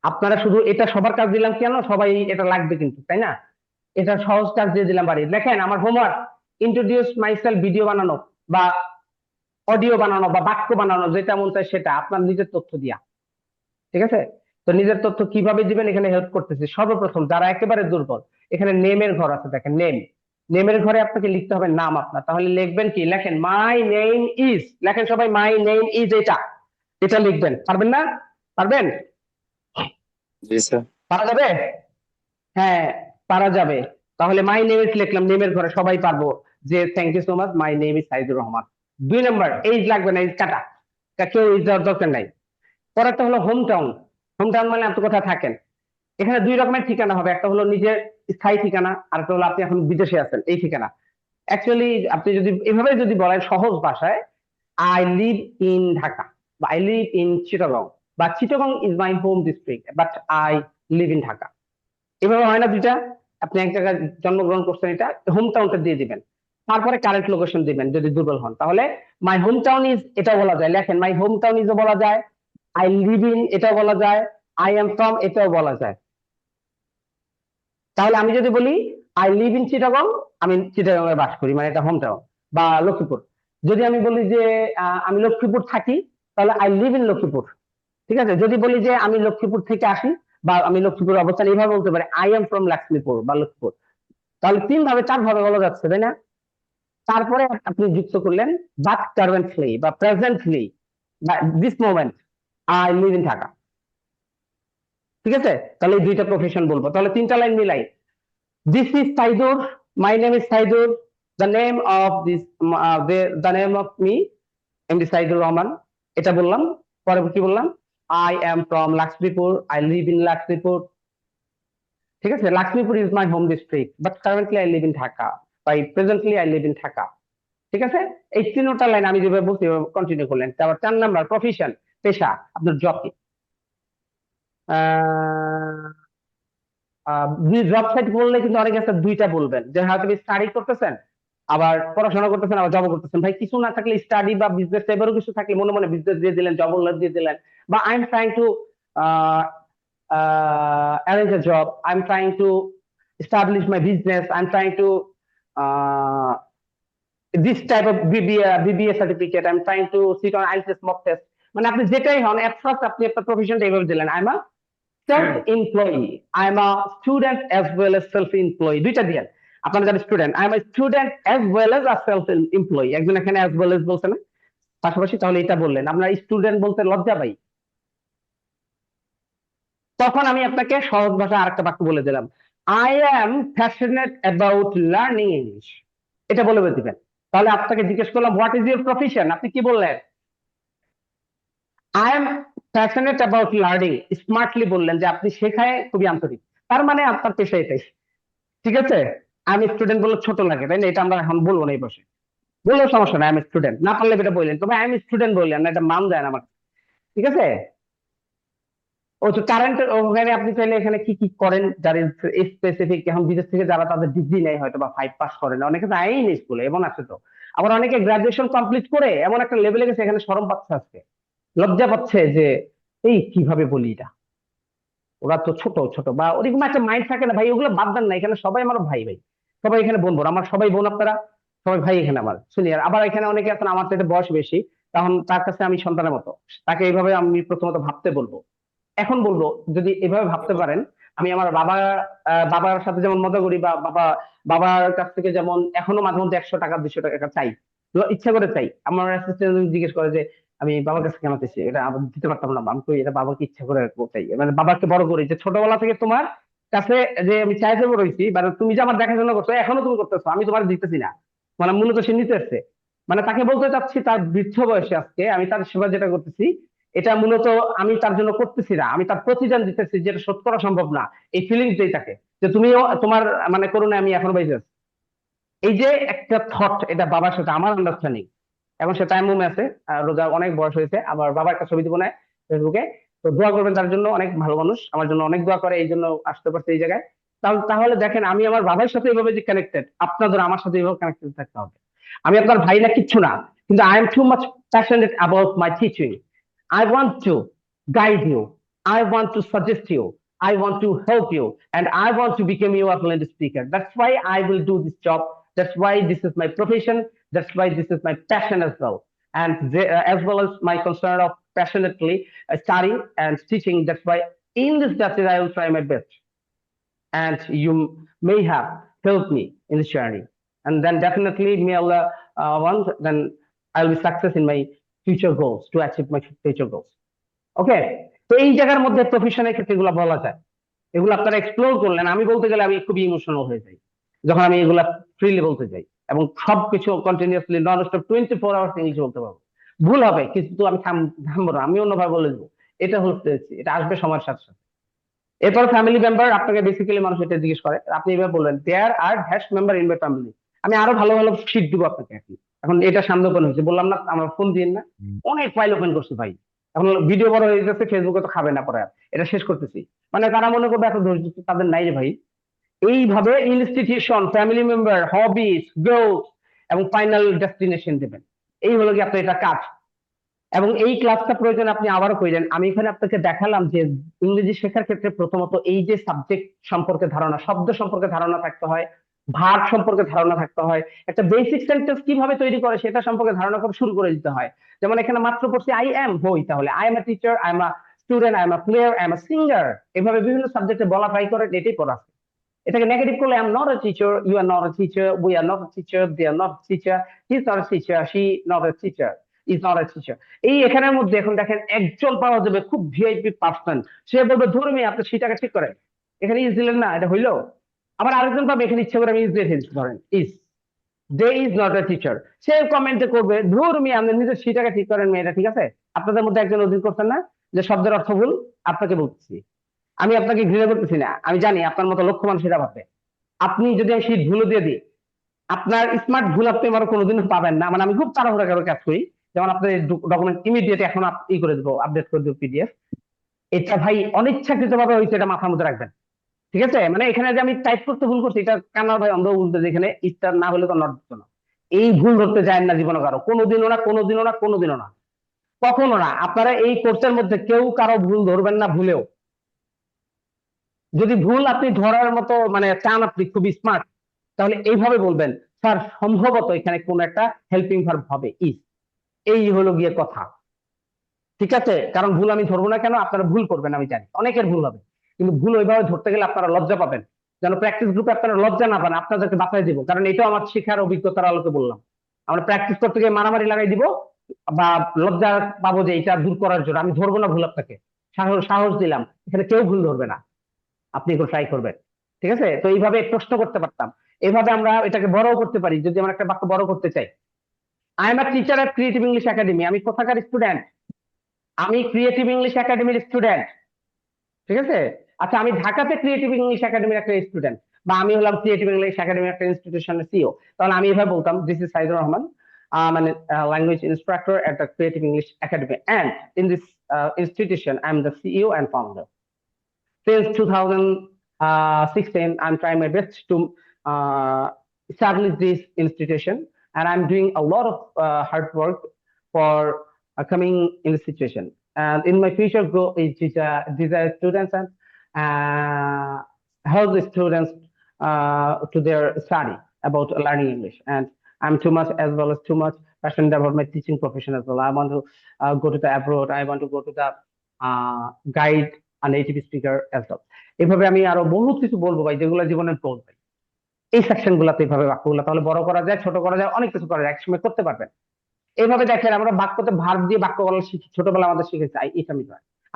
Speaker 1: আপনারা শুধু এটা সবার কাজ দিলাম কেন, সবাই এটা লাগবে কিন্তু, তাই না? এটা সহজ কাজ দিয়ে দিলাম বাড়ি। দেখেন আমার হোমওয়ার্ক, ইন্ট্রোডিউস মাইসেলফ ভিডিও বানানো বা অডিও বানানো বা বাক্য বানানো, যেটা মন চায় সেটা আপনার নিজের তথ্য দিয়া। ঠিক আছে, তো নিজের তথ্য কিভাবে দিবেন এখানে হেল্প করতেছি। সর্বপ্রথম যারা একেবারে দুর্বল, এখানে নেমের ঘর আছে, দেখেন নেমের ঘরে আপনাকে লিখতে হবে নাম আপনার। তাহলে লিখবেন কি, লেখেন মাই নেম ইজ, লেখেন সবাই মাই নেম ইজ, এটা এটা লিখবেন। পারবেন না? পারবেন?
Speaker 5: জি স্যার।
Speaker 1: পারা যাবে? হ্যাঁ, পারা যাবে। তাহলে মাই নেম ইজ লিখলাম নেমের ঘরে, সবাই পারবো যে thank you so much, my name is Saidur Rahman. 2 নম্বর, এইজ লাগবে না, এইজ কাটা, কেউ এইজ দেওয়ার দরকার নাই। পরেরটা হলো হোম টাউন। হোম টাউন মানে আপনি কোথায় থাকেন। এখানে 2 রকমের ঠিকানা হবে, একটা হলো নিজের স্থায়ী ঠিকানা, আর একটা হলো আপনি এখন বিদেশে আছেন এই ঠিকানা। অ্যাকচুয়ালি আপনি যদি এভাবে যদি বলেন সহজ ভাষায়, আই লিভ ইন ঢাকা বা আই লিভ ইন চিটাগং বা Chittagong is my home district but I live in Dhaka, এভাবে হয় না দুইটা? আপনি এক জায়গায় জন্মগ্রহণ করছেন, এটা হোম টাউনটা দিয়ে দিবেন, তারপরে কারেন্ট লোকেশন দিবেন যদি দুর্বল হন। তাহলে মাই হোম টাউন ইজ এটা বলা যায়, লেখেন মাই হোম টাউন ইজ বলা যায়, আই লিভ ইন এটাও বলা যায়, আই এম ফ্রম এটাও বলা যায়। তাহলে আমি যদি বলি আই লিভ ইন চিটাগং, আমি চিটাগং এ বাস করি, মানে এটা হোম টাউন। বা লক্ষ্মীপুর, যদি আমি বলি যে আমি লক্ষ্মীপুর থাকি, তাহলে আই লিভ ইন লক্ষ্মীপুর। ঠিক আছে, যদি বলি যে আমি লক্ষ্মীপুর থেকে আসি বা আমি লক্ষ্মীপুর অবস্থান, এইভাবে বলতে পারি আই এম ফ্রম লক্ষ্মীপুর বা লক্ষ্মীপুর। তাহলে 3 ভাবে 4 ভাবে বলা যাচ্ছে, তাই না? তারপরে আপনি যুক্ত করলেন বাট কারেন্টলি বা প্রেজেন্টলি বা this moment I live in Dhaka. ঠিক আছে, তাহলে এই 2টা প্রফেশন বলবো। তাহলে 3টা লাইন মিলাই, this is Saidur, my name is Saidur, the name of this, the name of me MD Saidur Rahman, এটা বললাম। পরে কি বললাম, I am from Lakshmipur, I live in Lakshmipur. ঠিক আছে, Lakshmipur is my home district but currently I live in Dhaka, by presently I live in Dhaka. ঠিক আছে, এই 3টা লাইন আমি যেভাবে বলছি কন্টিনিউ করলেন। তারপর 4 নম্বর প্রফেশন, পেশা, আপনার জব কি। জব সাইট বললে কিন্তু অনেকে আছে দুইটা বলবেন, যে হয়তো স্টাডি করতেছেন আবার পড়াশোনা করতেছেন আবার জব করতেছেন। ভাই কিছু না থাকলে স্টাডি বা বিজনেস টাইপেরও কিছু থাকলে মনে মনে বিজনেস দিয়ে দিলেন, জব দিয়ে দিলেন, বা I am trying to arrange a job, I'm trying to establish my business, I'm trying to uh, this type of BBA certificate, I'm trying to sit on IELTS mock test, মানে আপনি যেটাই হন at first আপনি আপনার প্রফেশনটা এইভাবে দিলেন, I'm a self employee, I'm a student as well as self employee, দুইটা দিয়েন। আপনারা যারা student, I'm a student as well as a self employee, একজন এখানে as well as বলছে না পাশাপাশি, তাহলে এটা বললেন। আপনার স্টুডেন্ট বলতে লজ্জা পাই, তখন আমি আপনাকে সহজ ভাষায় আরেকটা বাক্য বলে দিলাম, I am passionate about learning English, এটা বলে দিবেন। তাহলে আপনাকে জিজ্ঞেস করলাম হোয়াট ইজ ইউর প্রফেশন, আপনি কি বললেন? I am passionate about learning, smartly বললেন যে আপনি শেখায় খুবই আন্তরিক, তার মানে আপনার পেশা এটাই। ঠিক আছে, আমি স্টুডেন্ট বলে ছোট লাগে, তাই না? এটা আমরা এখন বলবো না এই বসে, বললেও সমস্যা নাই, আমি স্টুডেন্ট, না পারলে এটা বললেন, তবে আমি স্টুডেন্ট বললেন না, এটা মান দেয় না আমার। ঠিক আছে, ও তো কারেন্ট, ওখানে আপনি চাইলে এখানে কি কি করেন যারা স্পেসিফিক, এখন বিদেশ থেকে যারা তাদের ডিগ্রি নেই হয়তো বা 5 পাস করেন, অনেকে তো আইন স্কুলে এমন আছে, তো আবার অনেকে গ্রাজুয়েশন কমপ্লিট করে এমন একটা লেভেলে গেছে এখানে শরম পাচ্ছে, আজকে লজ্জা পাচ্ছে যে এই কিভাবে বলি এটা, ওরা তো ছোট ছোট বা ওরকম একটা মাইন্ড থাকে না ভাই, ওগুলো বাদ দেন না, এখানে সবাই আমার ভাই ভাই, সবাই এখানে বোন বোন, আমার সবাই বোন, আপনারা সবাই ভাই এখানে আমার সিনিয়র। আবার এখানে অনেকে আছেন আমার থেকে বয়স বেশি, তখন তার কাছে আমি সন্তানের মতো, তাকে এইভাবে আমি প্রথমত ভাবতে বলবো। এখন বলবো যদি এভাবে ভাবতে পারেন, আমি আমার বাবার সাথে যেমন মজা করি, বা বাবার কাছ থেকে যেমন এখনো মাঝে মধ্যে 100 টাকা 200 টাকা চাই, তো ইচ্ছা করে চাই। আমার অ্যাসিস্ট্যান্ট জিজ্ঞেস করে যে আমি বাবার কাছে কেন চাইছি, এটা আবার দিতে পারতাম না, আমি কই এটা বাবাকে ইচ্ছা করে চাই, মানে বাবাকে বড় করি, যে ছোটবেলা থেকে তোমার কাছে যে আমি চাইতে বড় হয়েছি, মানে তুমি যে আমার দেখাশোনা করছো এখনো তুমি করতেছো, আমি তোমার দিতেছি না, মানে মূলত সে নিতে আসছে, মানে তাকে বলতে চাচ্ছি তার বৃদ্ধ বয়সে আজকে আমি তার সেবা যেটা করতেছি, এটা মূলত আমি তার জন্য করতেছি না, আমি তার প্রতিদান দিতেছি, যেটা শোধ করা সম্ভব না, এই ফিলিংসটাই থাকে, যে তুমিও তোমার মানে করুণা আমি এখন বেঁচে আছি। এই যে একটা থট, এটা বাবার সাথে আমার আন্ডারস্ট্যান্ডিং। এখন সে টাইম রুমে আছে, রোজা অনেক বয়স হয়েছে, আবার বাবা একটা ছবি দিব না ফেসবুকে, তো দোয়া করবেন তার জন্য, অনেক ভালো মানুষ, আমার জন্য অনেক দোয়া করে, এই জন্য আসতে পারছে এই জায়গায়। তাহলে তাহলে দেখেন আমি আমার বাবার সাথে এইভাবে যে কানেক্টেড, আপনাদের আমার সাথে এইভাবে কানেক্টেড থাকতে হবে। আমি আপনার ভাই না কিচ্ছু না, কিন্তু I am too much passionate about my teaching, I want to guide you. I want to suggest you. I want to help you. And I want to become your fluent speaker. That's why I will do this job. That's why this is my profession. That's why this is my passion as well. And as well as my concern of passionately studying and teaching. That's why in this justice I will try my best. And you may have helped me in this journey. And then definitely may Allah want, then I'll be success in my future goals, to achieve my future goals. ওকে, তো এই জায়গার মধ্যে প্রফেশনের ক্ষেত্রে এগুলো বলা যায়, এগুলো আপনারা এক্সপ্লোর করলেন। আমি বলতে গেলে আমি খুবই ইমোশনাল হয়ে যাই যখন আমি এগুলা ফ্রিলি বলতে যাই, এবং সবকিছু continuously non stop 24 hours English বলতে পারবো। ভুল হবে কিন্তু আমি থামবো না, আমি অন্যভাবে বলে দেবো, এটা হচ্ছে, এটা আসবে সময়ের সাথে সাথে। এরপর ফ্যামিলি মেম্বার, আপনাকে বেসিক্যালি মানুষ এটা জিজ্ঞেস করে, আপনি এবার বললেন there are has member in my family, আমি আরো ভালো ভালো শীট দিব আপনাকে। এখন এটা সামনে ওপেন হয়েছে, বললাম না আমার ফোন দিন না, অনেক ফাইল ওপেন করছে ভাই, এখন ভিডিও বড় হয়ে যাচ্ছে, ফেসবুকে তো খাবে না পরে, এটা শেষ করতেছি, মানে তারা মনে করবে এত ধৈর্য তাদের নাই রে ভাই। এইভাবে ইনস্টিটিউশন, ফ্যামিলি মেম্বার, হবিস, গোলস এবং ফাইনাল ডেস্টিনেশন দেবেন, এই হলো কি আপনার এটা কাজ। এবং এই ক্লাসটা প্রয়োজন আপনি আবারও কইলেন, আমি এখানে আপনাকে দেখালাম যে ইংরেজি শেখার ক্ষেত্রে প্রথমত এই যে সাবজেক্ট সম্পর্কে ধারণা, শব্দ সম্পর্কে ধারণা থাকতে হয়, ভার্ব সম্পর্কে ধারণা থাকতে হয়, একটা বেসিক সেন্টেন্স কিভাবে তৈরি করে সেটা সম্পর্কে ধারণা করে শুরু করে দিতে হয়। যেমন এখানে মাত্র পড়ছি আই এম, হই, তাহলে I M a teacher, I am a student, I am a player, I am a singer, এভাবে বিভিন্ন সাবজেক্টে বলা ট্রাই করে, এটাই পড়া। এটাকে নেগেটিভ করলে I am not a teacher, you are not a teacher, we are not a teacher, they are not teacher, he is not a teacher, she not a teacher, is not a teacher. এই এখানের মধ্যে এখন দেখেন একজন পাওয়া যাবে খুব VIP person, সে বলবে ধর্মী আপনি সেটাকে ঠিক করেন, এখানে ইজ দিলেন না, এটা হইলো। আবার আরেকজন পাবে এখানে ইচ্ছে করে আমি ইজ দিয়ে ফেলছি, ধরেন is, they is not a teacher, সে কমেন্টে করবে ধর্মী আপনি নিজের সেটাকে ঠিক করেন মেয়েটা, ঠিক আছে? আপনাদের মধ্যে একজন অধিক করছেন না যে শব্দের অর্থ ভুল, আপনাকে বলতেছি, আমি আপনাকে ঘৃণা করতেছি না, আমি জানি আপনার মতো লক্ষ মানুষ সেটা ভাববে। আপনি যদি আমি শীত ভুলও দিয়ে দিই, আপনার স্মার্ট ভুল আপনি আমার কোনোদিন পাবেন না, মানে আমি খুব তাড়াহুড়া করে কাজ করি, যেমন আপনার ডকুমেন্ট ইমিডিয়েট এখন ই করে দেবো, আপডেট করে দেবো পিডিএফ, এটা ভাই অনিচ্ছাকৃত ভাবে হয়েছে, এটা মাথার মধ্যে রাখবেন। ঠিক আছে, মানে এখানে যে আমি টাইপ করতে ভুল করছি, এটা কান্নার ভাই অন্ধ বলতে, যেখানে স্টার না হলে তো নট দিত না। এই ভুল ধরতে যায় না জীবনে কারো, কোনোদিনও না, কোনোদিনও না, কোনোদিনও না, কখনো না। আপনারা এই কোর্সের মধ্যে কেউ কারো ভুল ধরবেন না ভুলেও। যদি ভুল আপনি ধরার মতো মানে চান, আপনি খুবই স্মার্ট, তাহলে এইভাবে বলবেন, স্যার সম্ভবত এখানে কোন একটা হেল্পিং ভার্ব হবে, ইজ। এই হলো গিয়ে কথা, ঠিক আছে? কারণ ভুল আমি ধরবো না কেন, আপনারা ভুল করবেন আমি জানি, অনেকের ভুল হবে, কিন্তু ভুল ওইভাবে ধরতে গেলে আপনারা লজ্জা পাবেন। যেন প্র্যাকটিস গ্রুপে আপনারা লজ্জা না পান, আপনাদেরকে বাঁচাই দিব, কারণ এটাও আমার শেখার অভিজ্ঞতার আলোকে বললাম। আমরা প্র্যাকটিস করতে গিয়ে মারামারি লাগাই দিব, বা লজ্জা পাবো যে এটা দূর করার জন্য আমি ধরবো না ভুল, আপনাকে সাহস সাহস দিলাম, এখানে কেউ ভুল ধরবে না, আপনি একটু ট্রাই করবেন, ঠিক আছে? তো এইভাবে প্রশ্ন করতে পারতাম, এইভাবে আমরা এটাকে বড় করতে পারি। যদি আমরা একটা বাক্য বড় করতে চাই, I am a teacher at creative English academy, আমি কোথাকার স্টুডেন্ট? আমি ক্রিয়েটিভ ইংলিশ একাডেমির স্টুডেন্ট, ঠিক আছে? আচ্ছা, আমি ঢাকাতে ক্রিয়েটিভ ইংলিশ একাডেমির একটা স্টুডেন্ট, বা আমি হলাম ক্রিয়েটিভ ইংলিশ একাডেমির একটা ইনস্টিটিউশনের সিইও, তাহলে আমি এভাবে বলতাম, দিস ইজ সাইদুর রহমান, মানে language instructor at the creative English academy, and in this institution I am the CEO and founder. Since 2016 I'm trying my best to establish this institution, and I'm doing a lot of hard work for coming in the situation. And in my future goal is these students and help the students to their study about learning English. And I'm too much as well as too much passionate about my teaching profession as well. I want to go to the abroad. I want to go to the guide a native speaker as well. এইভাবে আমি আরো বহুত কিছু বলবো ভাই, যেগুলো জীবনের গোল ভাই। এই সেকশন গুলাতে এইভাবে বাক্যগুলো তাহলে বড় করা যায়, ছোট করা যায়, অনেক কিছু করা যায়, একসময় করতে পারবেন। এইভাবে দেখেন, আমরা বাক্যতে ভার্ব দিয়ে বাক্য বলা শিখি, ছোটবেলা আমাদের শিখেছি আই ইট,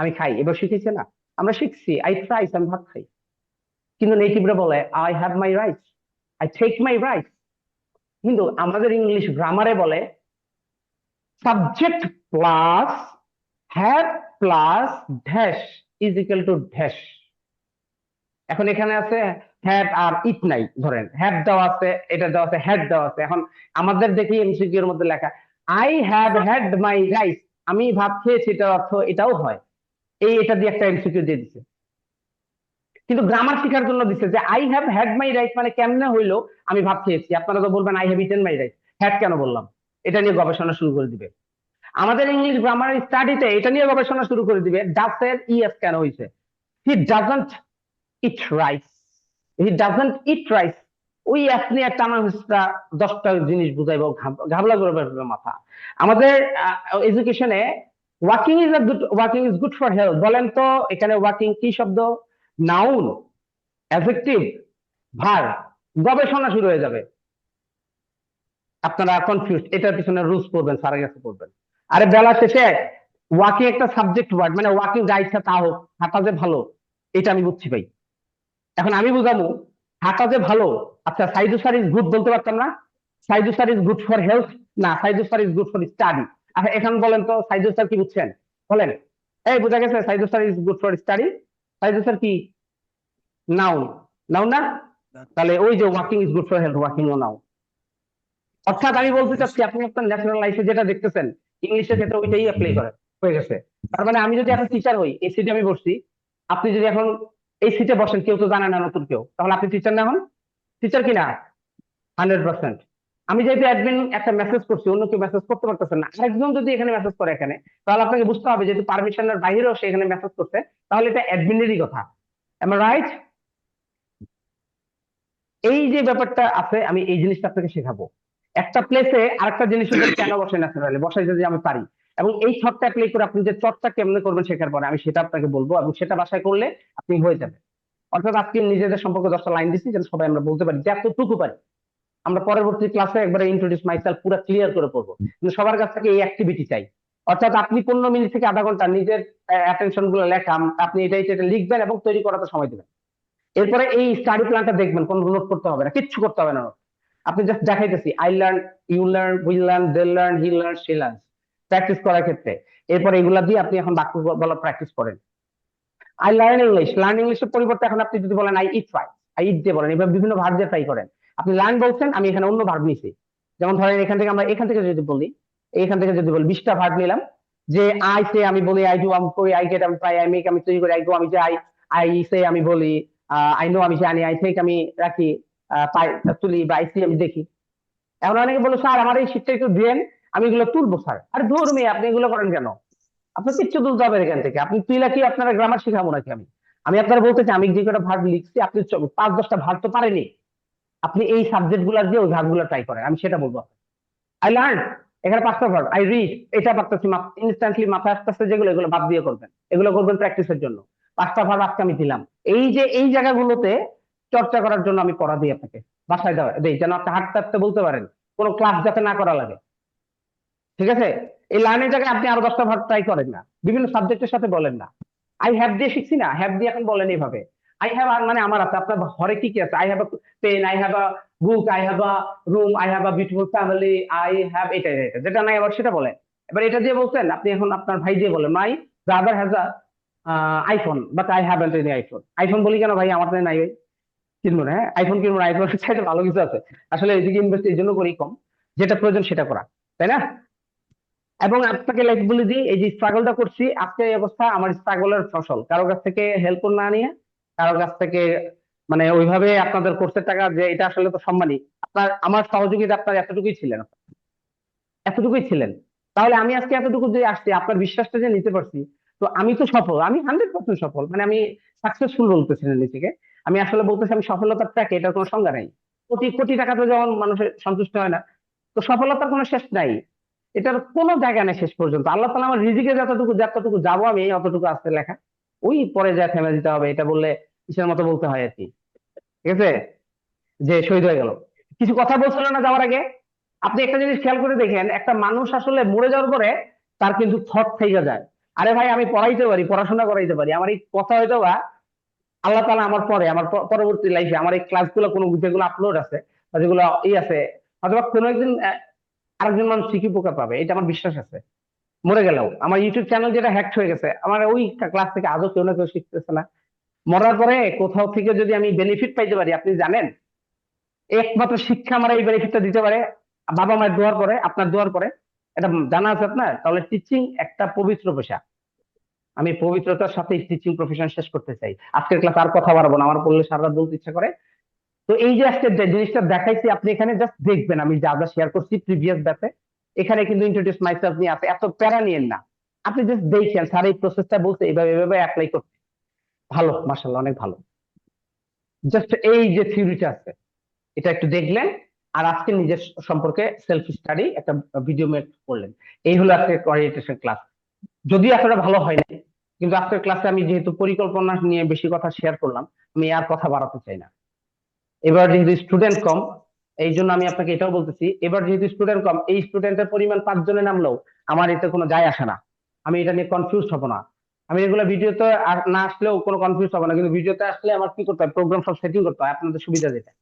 Speaker 1: আমি খাই, এবার শিখেছি না, আমরা শিখছি আই ট্রাইস, আমি ভাত খাই। কিন্তু নেটিভরা বলে I have my rights, I take my rights. কিন্তু আমাদের ইংলিশ গ্রামারে বলে subject plus have plus dash is equal to dash. এখন এখানে আছে হ্যাভ আর ইট নাই, ধরেন হ্যাভ দেওয়া আছে, এটা দেওয়া আছে, হ্যাড দেওয়া আছে। এখন আমাদের দেখি এমসিকিউ এর মধ্যে লেখা I have had my rice, আমি ভাত খেয়েছি, এটার অর্থ এটাও হয়। এটা দিয়ে একটা এমসিকিউ দিয়ে দিচ্ছে, কিন্তু গ্রামার শেখার জন্য দিচ্ছে যে I have had my rice, মানে কেমনে হইলো আমি ভাত খেয়েছি। আপনারা তো বলবেন I have eaten my rice, had কেন বললাম? এটা নিয়ে গবেষণা শুরু করে দিবে। আমাদের ইংলিশ গ্রামার স্টাডিতে এটা নিয়ে গবেষণা শুরু করে দিবে, ডাস এর ইএস কেন হয়েছে। He doesn't eat rice, he doesn't eat rice, ওই আপনি একটা আমার 10টা জিনিস বুঝাইবো, ঘাবলা করে ফেলবে মাথা। আমাদের এডুকেশনে walking is good for health, বলেন তো এখানে ওয়াকিং কি শব্দ? Noun, adjective, verb. গবেষণা শুরু হয়ে যাবে, আপনারা কনফিউজ, এটার পিছনে রুলস পড়বেন, স্যারের কাছে পড়বেন। আরে বেলা শেষে ওয়াকিং একটা সাবজেক্ট ওয়ার্ড, মানে ওয়াকিং যা ইচ্ছা তা হোক, হাঁটা যে ভালো, এটা আমি বুঝছি ভাই। এখন আমি বুঝাবো হাঁটা যে ভালো, আচ্ছা সাইদু স্যার ইজ গুড বলতে পারতাম না? Saidu sir is good for health, না Saidu sir is good for study. আচ্ছা এখন বলেন তো সাইদু স্যার কি বুঝছেন, বলেন? এই বোঝা গেছে, Saidu sir is good for study, Saidu sir কি নাউন, নাউন না? তাহলে ওই যে walking is good for health, walking ও নাউন। অর্থাৎ আমি বলতে চাচ্ছি আপনি আপনার ন্যাচারাল লাইফে যেটা দেখতেছেন ইংলিশের ক্ষেত্রে ওইটাই অ্যাপ্লাই করে হয়ে গেছে। তার মানে আমি যদি এখন টিচার হই, এই সিটে আমি বসছি, আপনি যদি এখন এই সিটে বসেন, কেউ তো জানে না নতুন কেউ, তাহলে আপনি টিচার না? এখন টিচার কিনা 100%। আমি যেহেতু অ্যাডমিন একটা মেসেজ করছি, অন্য কেউ মেসেজ করতে পারতেছেন না, আরেকজন যদি এখানে মেসেজ করে এখানে, তাহলে আপনাকে বুঝতে হবে যেহেতু পারমিশনের বাইরেও সে এখানে মেসেজ করছে, তাহলে এটা অ্যাডমিনেরই কথা। Am I right? এই যে ব্যাপারটা আছে, আমি এই জিনিসটা আপনাকে শেখাবো। একটা প্লেসে আরেকটা জিনিসের উপর কেন বসে ন্যাচারালি বসাই যদি আমি পারি, এবং এই শর্টটা অ্যাপ্লাই করে আপনি যে চর্চা কেমনে করবেন শেখার পরে, আমি সেটা আপনাকে বলবো, এবং সেটা বাসায় করলে আপনি হয়ে যাবে। অর্থাৎ আজকে নিজেদের সম্পর্কে 10টা লাইন দিচ্ছি যেন সবাই আমরা বলতে পারি, যতটুকু পারি। আমরা পরবর্তী ক্লাসে একবারে ইন্ট্রোডিউস মাইসেলফ পুরো ক্লিয়ার করে পড়বো, কিন্তু সবার কাছ থেকে এই অ্যাক্টিভিটি চাই। অর্থাৎ আপনি 15 মিনিট থেকে আধা ঘন্টা নিজের অ্যাটেনশন গুলো লেখা, আপনি এটাই লিখবেন এবং তৈরি করাতে সময় দেবেন। এরপরে এই স্টাডি প্ল্যানটা দেখবেন, কোনো নোট করতে হবে না, কিচ্ছু করতে হবে না, আপনি জাস্ট দেখাইতেছি I learn, you learn, we learn, they learn, he learn, she learn, practice করার ক্ষেত্রে। এরপরে এগুলা দিয়ে আপনি এখন বাক্য বলা প্র্যাকটিস করেন। আই লার্ন ইংলিশের পরিবর্তে এখন আপনি যদি বলেন I eat right, I eat দিয়ে বলেন, এভাবে বিভিন্ন ভার্ব দিয়ে ট্রাই করেন। আপনি লার্ন বলছেন, আমি এখানে অন্য ভার্ব নিছি, যেমন ধরেন এখান থেকে আমরা এখান থেকে যদি বলি, এখান থেকে যদি বলি 20টা ভার্ব নিলাম, যে আই সে আমি বলি, আই ডু আমি করি, আই গেট আমি পাই, আই মেক আমি তৈরি করি, আই গো আমি যাই, আই সে আমি বলি, আই নো, আমি জানি, আই থিঙ্ক আমি রাখি, তুলি বা আইসি আমি দেখি। এখন অনেকে বলো স্যার আমার এই শীটটা একটু দেন, আমি এগুলো তুলবো স্যার। আরে ধর মেয়ে, আপনি এগুলো করেন কেন? আপনার কিচ্ছু তুলতে হবে না এখান থেকে। আপনি তুইলা কি আপনারা গ্রামার শিখাবো নাকি? আমি আপনারা বলতেছি আমি যে কটা ভার্ব লিখছি আপনি 5-10টা ভার্ব তো পারেনি, আপনি এই সাবজেক্ট গুলা দিয়ে ওই ভার্ব গুলো ট্রাই করেন, আমি সেটা বলবো। আই লার্ন, এখানে 5টা ভার্ব, আই রিড, এটা পারতেছি ইনস্ট্যান্টলি মাথায় আসতেছে যেগুলো, এগুলো বাদ দিয়ে করবেন, এগুলো করবেন প্র্যাকটিসের জন্য। 5টা ভার্ব আজকে আমি দিলাম, এই যে এই জায়গাগুলোতে চর্চা করার জন্য আমি পড়া দিই আপনাকে, বাসায় দেই যেন আপনি হাঁটতে হাঁটতে বলতে পারেন, কোনো ক্লাস যাতে না করা লাগে। ঠিক আছে? এই লার্নের জায়গায় আপনি আরো 10টা ভার্ব ট্রাই করেন না, বিভিন্ন সাবজেক্টের সাথে বলেন না। আই হ্যাভ দিয়ে শিখছি না, হ্যাভ দিয়ে এখন বলেন এইভাবে। আই হ্যাভ মানে আমার আছে, আপনার ঘরে কি কি আছে? I have a pen, I have a book, I have a room, I have a beautiful family, I have এটা এটা, যেটা নাই আবার সেটা বলেন। এবার এটা দিয়ে বলছেন, আপনি এখন আপনার ভাই দিয়ে বলেন, my brother has a iPhone but I haven't any iPhone. IPhone বলি কেন ভাই? আমার তো নাই ভাই, কিনবো না। হ্যাঁ, আইফোন কিনবো না, আইফোন চাইতে ভালো কিছু আছে। আসলে এদিকে ইনভেস্ট এই জন্য করি কম, যেটা প্রয়োজন সেটা করা, তাই না? এবং আপনাকে লাইক বলে দিই, এই যে স্ট্রাগলটা করছি আজকে, এই অবস্থা আমার স্ট্রাগলের ফসল। কারো কাছ থেকে হেল্প না নিয়ে, কারো কাছ থেকে মানে ওইভাবে আপনাদের কোর্সের টাকা, যে এটা আসলে তো সম্মানই। আপনার আমার সহযোগিতা আপনার এতটুকুই ছিলেন, এতটুকুই ছিলেন। তাহলে আমি আজকে এতটুকু যে আসছি, আপনার বিশ্বাসটা যে নিতে পারছি, তো আমি তো সফল, আমি 100% সফল, মানে আমি সাকসেসফুল বলতেছি না নিজেকে, আমি আসলে বলতেছি আমি সফলতার ট্র্যাকে, এটার কোনো সংজ্ঞা নাই। কোটি কোটি টাকা তো যেমন মানুষের সন্তুষ্ট হয় না, তো সফলতার কোনো শেষ নাই, এটার কোনো জায়গা নেই শেষ পর্যন্ত। আল্লাহ তাআলা আমার রিজিকে যতটুকু যতটুকু যাবো আমি, অতটুকু আসতে লেখা, ওই পরে যা থেমে দিতে হবে, এটা বললে কিসের মতো বলতে হয় আর কি। ঠিক আছে? যে শহীদ হয়ে গেল, কিছু কথা বলছিল না যাওয়ার আগে। আপনি একটা জিনিস খেয়াল করে দেখেন, একটা মানুষ আসলে মরে যাওয়ার পরে তার কিন্তু থট থেকে যায়, আরে ভাই আমি পড়াইতে পারি, পড়াশোনা করাইতে পারি, আমার এই কথা হয়তো বা আল্লাহ তাআলা আমার পরে, আমার পরবর্তী লাইফে আমার এই ক্লাসগুলো কোনো যেগুলো আপলোড আছে বা যেগুলো আছে, অথবা কোনো একদিন আরেকজন মানুষ ঠিকই উপকার পাবে, এটা আমার বিশ্বাস আছে। মরে গেলেও আমার ইউটিউব চ্যানেল যেটা হ্যাক হয়ে গেছে, আমার ওই ক্লাস থেকে আজও কেউ না কেউ শিখতেছে না। মরার পরে কোথাও থেকে যদি আমি বেনিফিট পাইতে পারি, আপনি জানেন একমাত্র শিক্ষা আমার এই বেনিফিটটা দিতে পারে বাবা মায়ের দোয়ার পরে, আপনার দোয়ার পরে। এটা জানা আছে আপনার? তাহলে টিচিং একটা পবিত্র পেশা, আমি পবিত্রতার সাথে টিচিং প্রফেশন শেষ করতে চাই। আজকের ক্লাস আর কথা বাড়াবো না, আমার বললে সারা রাত বলতে ইচ্ছা করে। তো এই যে আজকে যে জিনিসটা দেখাইছি, আপনি এখানে জাস্ট দেখবেন আমি যা যা শেয়ার করছি প্রিভিয়াস ব্যাচে, এখানে কিন্তু ইন্ট্রোডিউস মাইসেলফ নিয়ে আছে, এত প্যারা নিয়েন না। আপনি জাস্ট দেখেন স্যার এই প্রসেসটা বলতে, এইভাবে এভাবে অ্যাপ্লাই করতে, ভালো, মাশাআল্লাহ অনেক ভালো। জাস্ট এই যে থিওরিটা আছে এটা একটু দেখলেন, আর আজকে নিজের সম্পর্কে সেলফ স্টাডি একটা ভিডিও মেক করলেন। এই হলো আজকে ওরিয়েন্টেশন ক্লাস। যদি এতটা ভালো হয় না, কিন্তু আজকের ক্লাসে আমি যেহেতু পরিকল্পনা নিয়ে বেশি কথা শেয়ার করলাম, আমি আর কথা বাড়াতে চাই না। এবার যেহেতু স্টুডেন্ট কম, এই জন্য আমি আপনাকে এটাও বলতেছি, এবার যেহেতু স্টুডেন্ট কম, এই স্টুডেন্টের পরিমাণ 5 জনে নামলেও আমার এতে কোনো যায় আসে না, আমি এটা নিয়ে কনফিউজ হব না। আমি এগুলো ভিডিওতে না আসলেও কোনো কনফিউজ হবো না, কিন্তু ভিডিওতে আসলে আমার কি করতে হয়, প্রোগ্রাম সব সেটিং করতে হয় আপনাদের সুবিধা যেটা।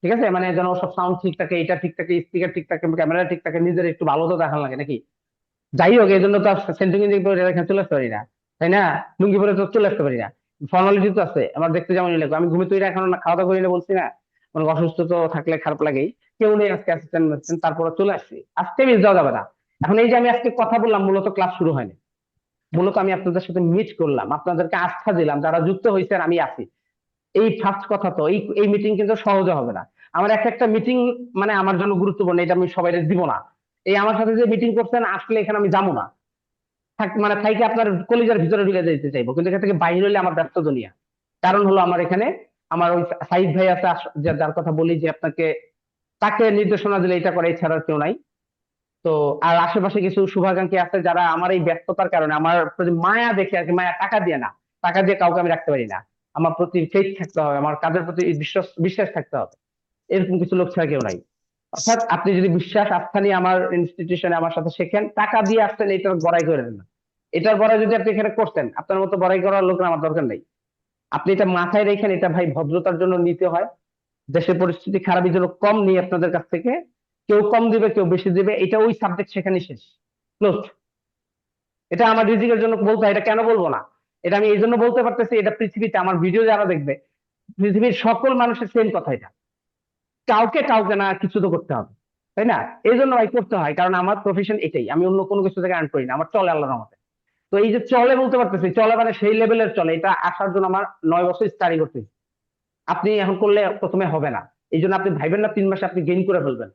Speaker 1: ঠিক আছে? মানে যেন সব সাউন্ড ঠিক থাকে, এটা ঠিক থাকে, স্পিকার ঠিক থাকে, ক্যামেরা ঠিক থাকে, নিজের একটু ভালো তো দেখান লাগে নাকি? যাই হোক, এই জন্য তো সেন্টিং পরে এখানে চলে আসতে পারি না, তাই না? লুঙ্গি পরে তো চলে আসতে পারি না, ফর্মালিটি তো আছে। আমার দেখতে যেমনই লাগবে, আমি ঘুমে তৈরি এখনো খাওয়া দাওয়া করি না বলছি না, মানে অসুস্থ তো থাকলে খারাপ লাগেই। কেউ নেই আজকে অ্যাসিস্ট্যান্ট, তারপরে চলে আসছি, আজকে মিস দেওয়া যাবে না। এখন এই যে আমি আজকে কথা বললাম, মূলত ক্লাস শুরু হয়নি, মূলত আমি আপনাদের সাথে মিট করলাম, আপনাদেরকে আস্থা দিলাম, যারা যুক্ত হয়েছেন আমি আছি। এই ফার্স্ট কথা তো, এই মিটিং কিন্তু সহজে হবে না। আমার একটা মিটিং মানে আমার জন্য গুরুত্বপূর্ণ, এটা আমি সবাই দিব না। এই আমার সাথে যে মিটিং করছেন আসলে এখানে আমি যাবো না, মানে থাইকে আপনার কলিজার ভিতরে ঢুকে যেতে চাইবো, কিন্তু এখান থেকে বাইরে হলে আমার ব্যস্ত দুনিয়া। কারণ হলো আমার এখানে আমার ওই সাইদ ভাই আছে, যার কথা বলি যে আপনাকে, তাকে নির্দেশনা দিলে এটা করে, এছাড়া কেউ নাই। তো আর আশেপাশে কিছু শুভাকাঙ্ক্ষী আছে যারা আমার এই ব্যস্ততার কারণে আমার প্রতি মায়া দেখে আর কি, মায়া টাকা দিয়ে না, টাকা দিয়ে কাউকে আমি রাখতে পারি না, আমার প্রতি ফেথ থাকতে হবে, আমার কাজের প্রতি বিশ্বাস বিশ্বাস থাকতে হবে, এরকম কিছু লোক ছাড়া কেউ নাই। অর্থাৎ আপনি যদি বিশ্বাস আস্থা নিয়ে আমার ইনস্টিটিউশনে আমার সাথে শেখেন, টাকা দিয়ে আসছেন, এটার বড়াই করেন না। এটার বড়াই যদি আপনি এখানে করতেন, আপনার মতো বড়াই করার লোক আমার দরকার নেই। আপনি এটা মাথায় রেখেন, এটা ভাই ভদ্রতার জন্য নিতে হয়। দেশের পরিস্থিতি খারাপ, এই জন্য কম নিয়ে আপনাদের কাছ থেকে, কেউ কম দিবে কেউ বেশি দিবে, এটা ওই সাবজেক্ট সেখানে শেষ, ক্লোজ। এটা আমার রিজিকের জন্য বলতে হয়, এটা কেন বলবো না? এটা আমি এই জন্য বলতে পারতেছি, এটা পৃথিবীতে আমার ভিডিও যারা দেখবে, পৃথিবীর সকল মানুষের সেম কথা এটা, কাউকে কাউকে না কিছু তো করতে হবে, তাই না? এই জন্য ভাই করতে হয়, কারণ আমার প্রফেশন এটাই, আমি অন্য কোনো কিছু থেকে আর্ন করি না, আমার চলে আল্লাহর রহমতে। তো এই যে চলে বলতে পারতেছি, চলে মানে সেই লেভেলের চলে, এটা আসার জন্য আমার 9 বছর স্টাডি করতেছি, আপনি এখন করলে প্রথমে হবে না, এই জন্য আপনি ভাইবেন না 3 মাসে আপনি গেইন করে ফেলবেন।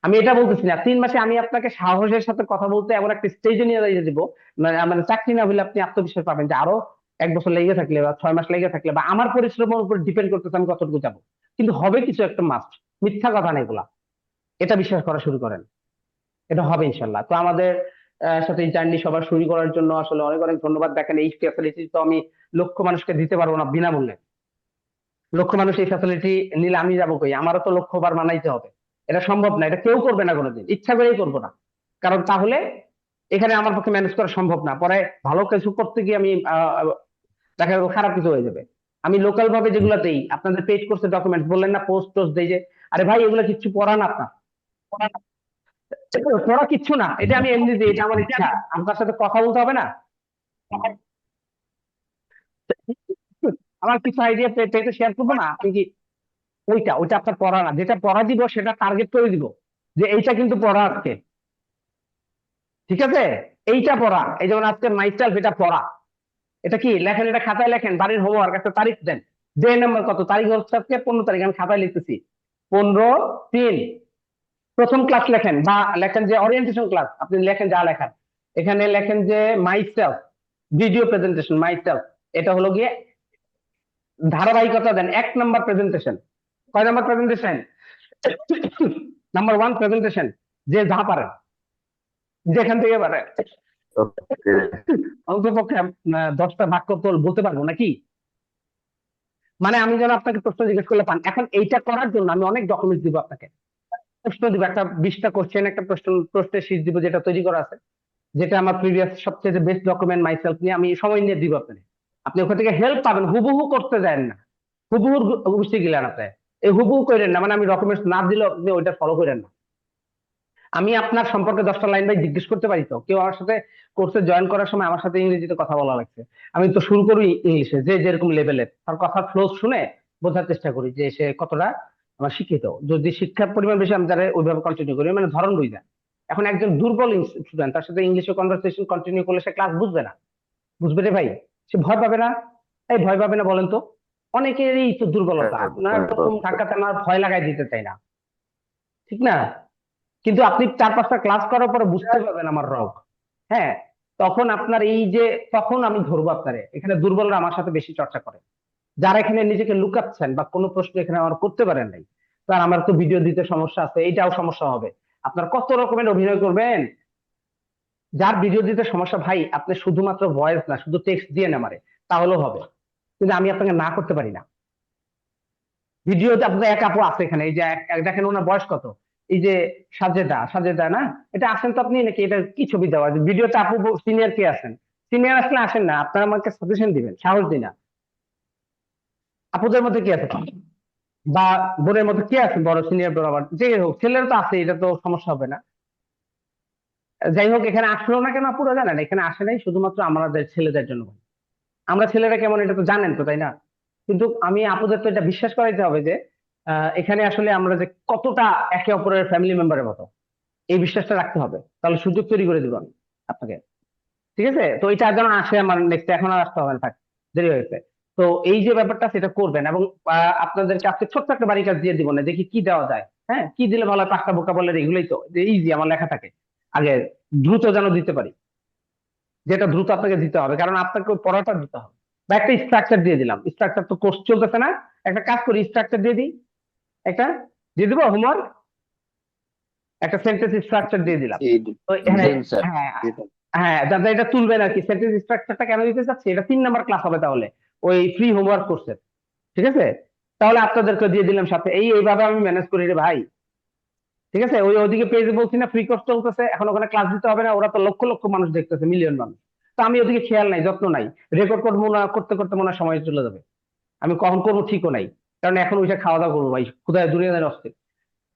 Speaker 1: আমি এটা বলতেছি না 3 মাসে আমি আপনাকে সাহসের সাথে কথা বলতে এমন একটা স্টেজে নিয়ে যাইয়ে দিব, মানে চাকরি না হলে আপনি আত্মবিশ্বাস পাবেন যে আরো 1 বছর লেগে থাকলে বা 6 মাস লেগে থাকলে বা আমার পরিশ্রমের উপর ডিপেন্ড করতেছে আমি কতটুকু যাবো, কিন্তু হবে কিছু একটা মাস্ট। মিথ্যা কথা না এগুলা, এটা বিশ্বাস করা শুরু করেন, এটা হবে ইনশাল্লাহ। তো আমাদের সাথে এই জার্নি সবার শুরু করার জন্য আসলে অনেক অনেক ধন্যবাদ। দেখেন এই ফ্যাসিলিটি তো আমি লক্ষ মানুষকে দিতে পারবো না বিনামূল্যে। লক্ষ মানুষ এই ফ্যাসিলিটি নিলে আমি যাবো কই? আমারও তো লক্ষ্যবার বানাইতে হবে। এটা সম্ভব না, এটা কেউ করবে না কোনোদিন, ইচ্ছা করেই করবো না। কারণ তাহলে এখানে আমার পক্ষে ম্যানেজ করা সম্ভব না, পরে ভালো কিছু করতে গিয়ে আমি দেখা যাবে খারাপ কিছু হয়ে যাবে। আমি লোকাল ভাবে যেগুলো দেই, আপনাদের পেজ কোর্সে ডকুমেন্ট বললেন না, পোস্ট টোস্ট দেই যে, আরে ভাই এগুলো কিচ্ছু পড়া না আপনার, পড়া কিচ্ছু না, এটা আমি এমনি দিই, এটা আমার ইচ্ছা, আপনার সাথে কথা বলতে হবে না। আমার কিছু আইডিয়া পেজে শেয়ার করবো না, আপনি কি ওইটা ওইটা আপনার পড়া না, যেটা পড়া দিব সেটা টার্গেট করে দিব যে এইটা কিন্তু পড়া আজকে, ঠিক আছে? এইটা পড়া, এই যেমন আজকে মাইসেলফ, এটা পড়া। এটা কি লেখেন, এটা খাতায় লেখেন, বাড়ির হোমওয়ার্ক, একটা তারিখ দেন, ডে নাম্বার কত, তারিখ হচ্ছে আজকে 15 তারিখ, আমি খাতায় লিখতেছি 15/3, প্রথম ক্লাস লেখেন, বা লেখেন যে ওরিয়েন্টেশন ক্লাস, আপনি লেখেন যা লেখার, এখানে লেখেন যে মাইসেলফ ভিডিও প্রেজেন্টেশন মাইসেলফ, এটা হলো গিয়ে ধারাবাহিকতা দেন, 1 নাম্বার প্রেজেন্টেশন। কয় নাম্বার প্রেজেন্টেশন? নাম্বার 1 প্রেজেন্টেশন, যে যা পারে যেখান থেকে পারে, অন্ততপক্ষে 10টা বাক্য তো বলতে পারবো নাকি? মানে আমি যেন আপনাকে প্রশ্ন জিজ্ঞেস করলে পান। এখন এইটা করার জন্য আমি অনেক ডকুমেন্টস দিব আপনাকে, প্রশ্ন দিব, একটা 20টা কোশ্চেন, একটা প্রশ্নের শীট দিব যেটা তৈরি করা আছে, যেটা আমার প্রিভিয়াস সবচেয়ে বেস্ট ডকুমেন্ট মাইসেলফ নিয়ে আমি সময় নিয়ে দিব আপনাকে। আপনি ওখান থেকে হেল্প পাবেন, হুবহু করতে দেন না, হুবহু বুঝতে গেলেন আপনি, এই হুবহু করেন না, মানে আমি ডকুমেন্টস না দিলেও আপনি ওইটা ফলো করেন না। আমি আপনার সম্পর্কে 10টা লাইন ভাই জিজ্ঞেস করতে পারি, তো কেউ আমার সাথে কোর্সে জয়েন করার সময় আমার সাথে ইংরেজিতে কথা বলা লাগছে, আমি তো শুরু করি ইংলিশে, যে যেরকম লেভেলের তার কথা ফ্লো শুনে বোঝার চেষ্টা করি যে সে কতটা আমার শিক্ষিত। যদি শিক্ষার পরিমাণ বেশি আমি তারা ওইভাবে কন্টিনিউ করি, মানে ধরন বুঝা। এখন একজন দুর্বল স্টুডেন্ট, তার সাথে ইংলিশে কনভারসেশন কন্টিনিউ করলে সে ক্লাস বুঝবে না, বুঝবে রে ভাই, সে ভয় পাবে না। এই ভয় পাবে না বলেন তো? অনেকেরই তো দুর্বলতা, আপনার এরকম ধাক্কাতে আমার ভয় লাগাই দিতে চাই না, ঠিক না? কিন্তু আপনি 4-5টা ক্লাস করার পরে বুঝতে পারবেন আমার রগ, হ্যাঁ, তখন আপনার এই যে, তখন আমি ধরবো আপনারে। এখানে দুর্বলরা আমার সাথে বেশি চর্চা করে, যারা এখানে নিজেকে লুকাচ্ছেন বা কোনো প্রশ্ন এখানে আমার করতে পারেন নাই, তার আমার তো ভিডিও দিতে সমস্যা আছে, এইটাও সমস্যা হবে। আপনার কত রকমের অভিনয় করবেন, যার ভিডিও দিতে সমস্যা ভাই, আপনি শুধুমাত্র ভয়েস না, শুধু টেক্সট দিয়ে না মারে, তাহলেও হবে, কিন্তু আমি আপনাকে না করতে পারি না। ভিডিওতে আপনার এক আপু আছে এখানে, এই যে দেখেন ওনার বয়স কত, এই যে সাজেদা, সাজেদা না, এটা আসেন তো আপনি নাকি? এটা কি ছবি দেওয়া ভিডিওতে? আপু সিনিয়র কে আছেন? সিনিয়র আসলে আসেন না, আপনারা আমাকে সাজেশন দিবেন, সাহস দিন না। আপুদের মধ্যে কি আছে, বা বোনের মধ্যে কে আছে বড় সিনিয়র বরাবর? যে হোক, ছেলের তো আছে, এটা তো সমস্যা হবে না। যাই হোক, এখানে আসলো না কেন আপুরা জানেন? এখানে আসে নাই শুধুমাত্র আমাদের ছেলেদের জন্য। আমরা ছেলেরা কেমন এটা তো জানেন তো, তাই না? কিন্তু আমি আপুদের তো এটা বিশ্বাস করাইতে হবে যে এখানে আসলে আমরা যে কতটা একে অপরের ফ্যামিলি মেম্বারের মতো, এই বিশ্বাসটা রাখতে হবে, তাহলে সুযোগ তৈরি করে দিব আমি আপনাকে, ঠিক আছে? তো এটা যেন আসে আমার নেক্সট, এখন আর আসতে হবে না, থাক, দেরি হয়েছে। তো এই যে ব্যাপারটা সেটা করবেন, এবং আপনাদেরকে আজকে ছোট্ট একটা বাড়ি কাজ দিয়ে দিব না, দেখি কি দেওয়া যায়। হ্যাঁ, কি দিলে ভালো হয়? পাক্কা বোকা বলে এগুলোই তো ইজি, আমার লেখা থাকে আগে, দ্রুত যেন দিতে পারি, যেটা দ্রুত আপনাকে দিতে হবে, কারণ আপনাকে ওই পড়াটা দিতে হবে। বা একটা স্ট্রাকচার দিয়ে দিলাম, স্ট্রাকচার তো কোর্স চলতেছে না, একটা কাজ করি, স্ট্রাকচার দিয়ে দিই, একটা দিয়ে দিব হোমওয়ার্ক, একটা সেন্টেন্স স্ট্রাকচার দিয়ে দিলাম। তো এখানে হ্যাঁ, হ্যাঁ দাদা এটা তুলবেন আর কি, সেন্টেন্স স্ট্রাকচারটা কেন দিতে চাচ্ছি, এটা 3 নাম্বার ক্লাস হবে তাহলে, ওই ফ্রি হোমওয়ার্ক কোর্সের, ঠিক আছে? তাহলে আপনাদেরকে দিয়ে দিলাম সাথে, এইভাবে আমি ম্যানেজ করি রে ভাই, ঠিক আছে? ওইদিকে পেজে বলছি না ফ্রি কোর্স চলতেছে, এখন ওখানে ক্লাস দিতে হবে না, ওরা তো লক্ষ লক্ষ মানুষ দেখতেছে, মিলিয়ন মানুষ। তো আমি ওদিকে খেয়াল নাই, যত্ন নাই, রেকর্ড করবো না, করতে করতে মনে হয় সময় চলে যাবে, আমি কখন করবো ঠিকও নাই, কারণ এখন ওইটা খাওয়া দাওয়া করবো ভাই, ক্ষুধায় দুনিয়া অস্থির,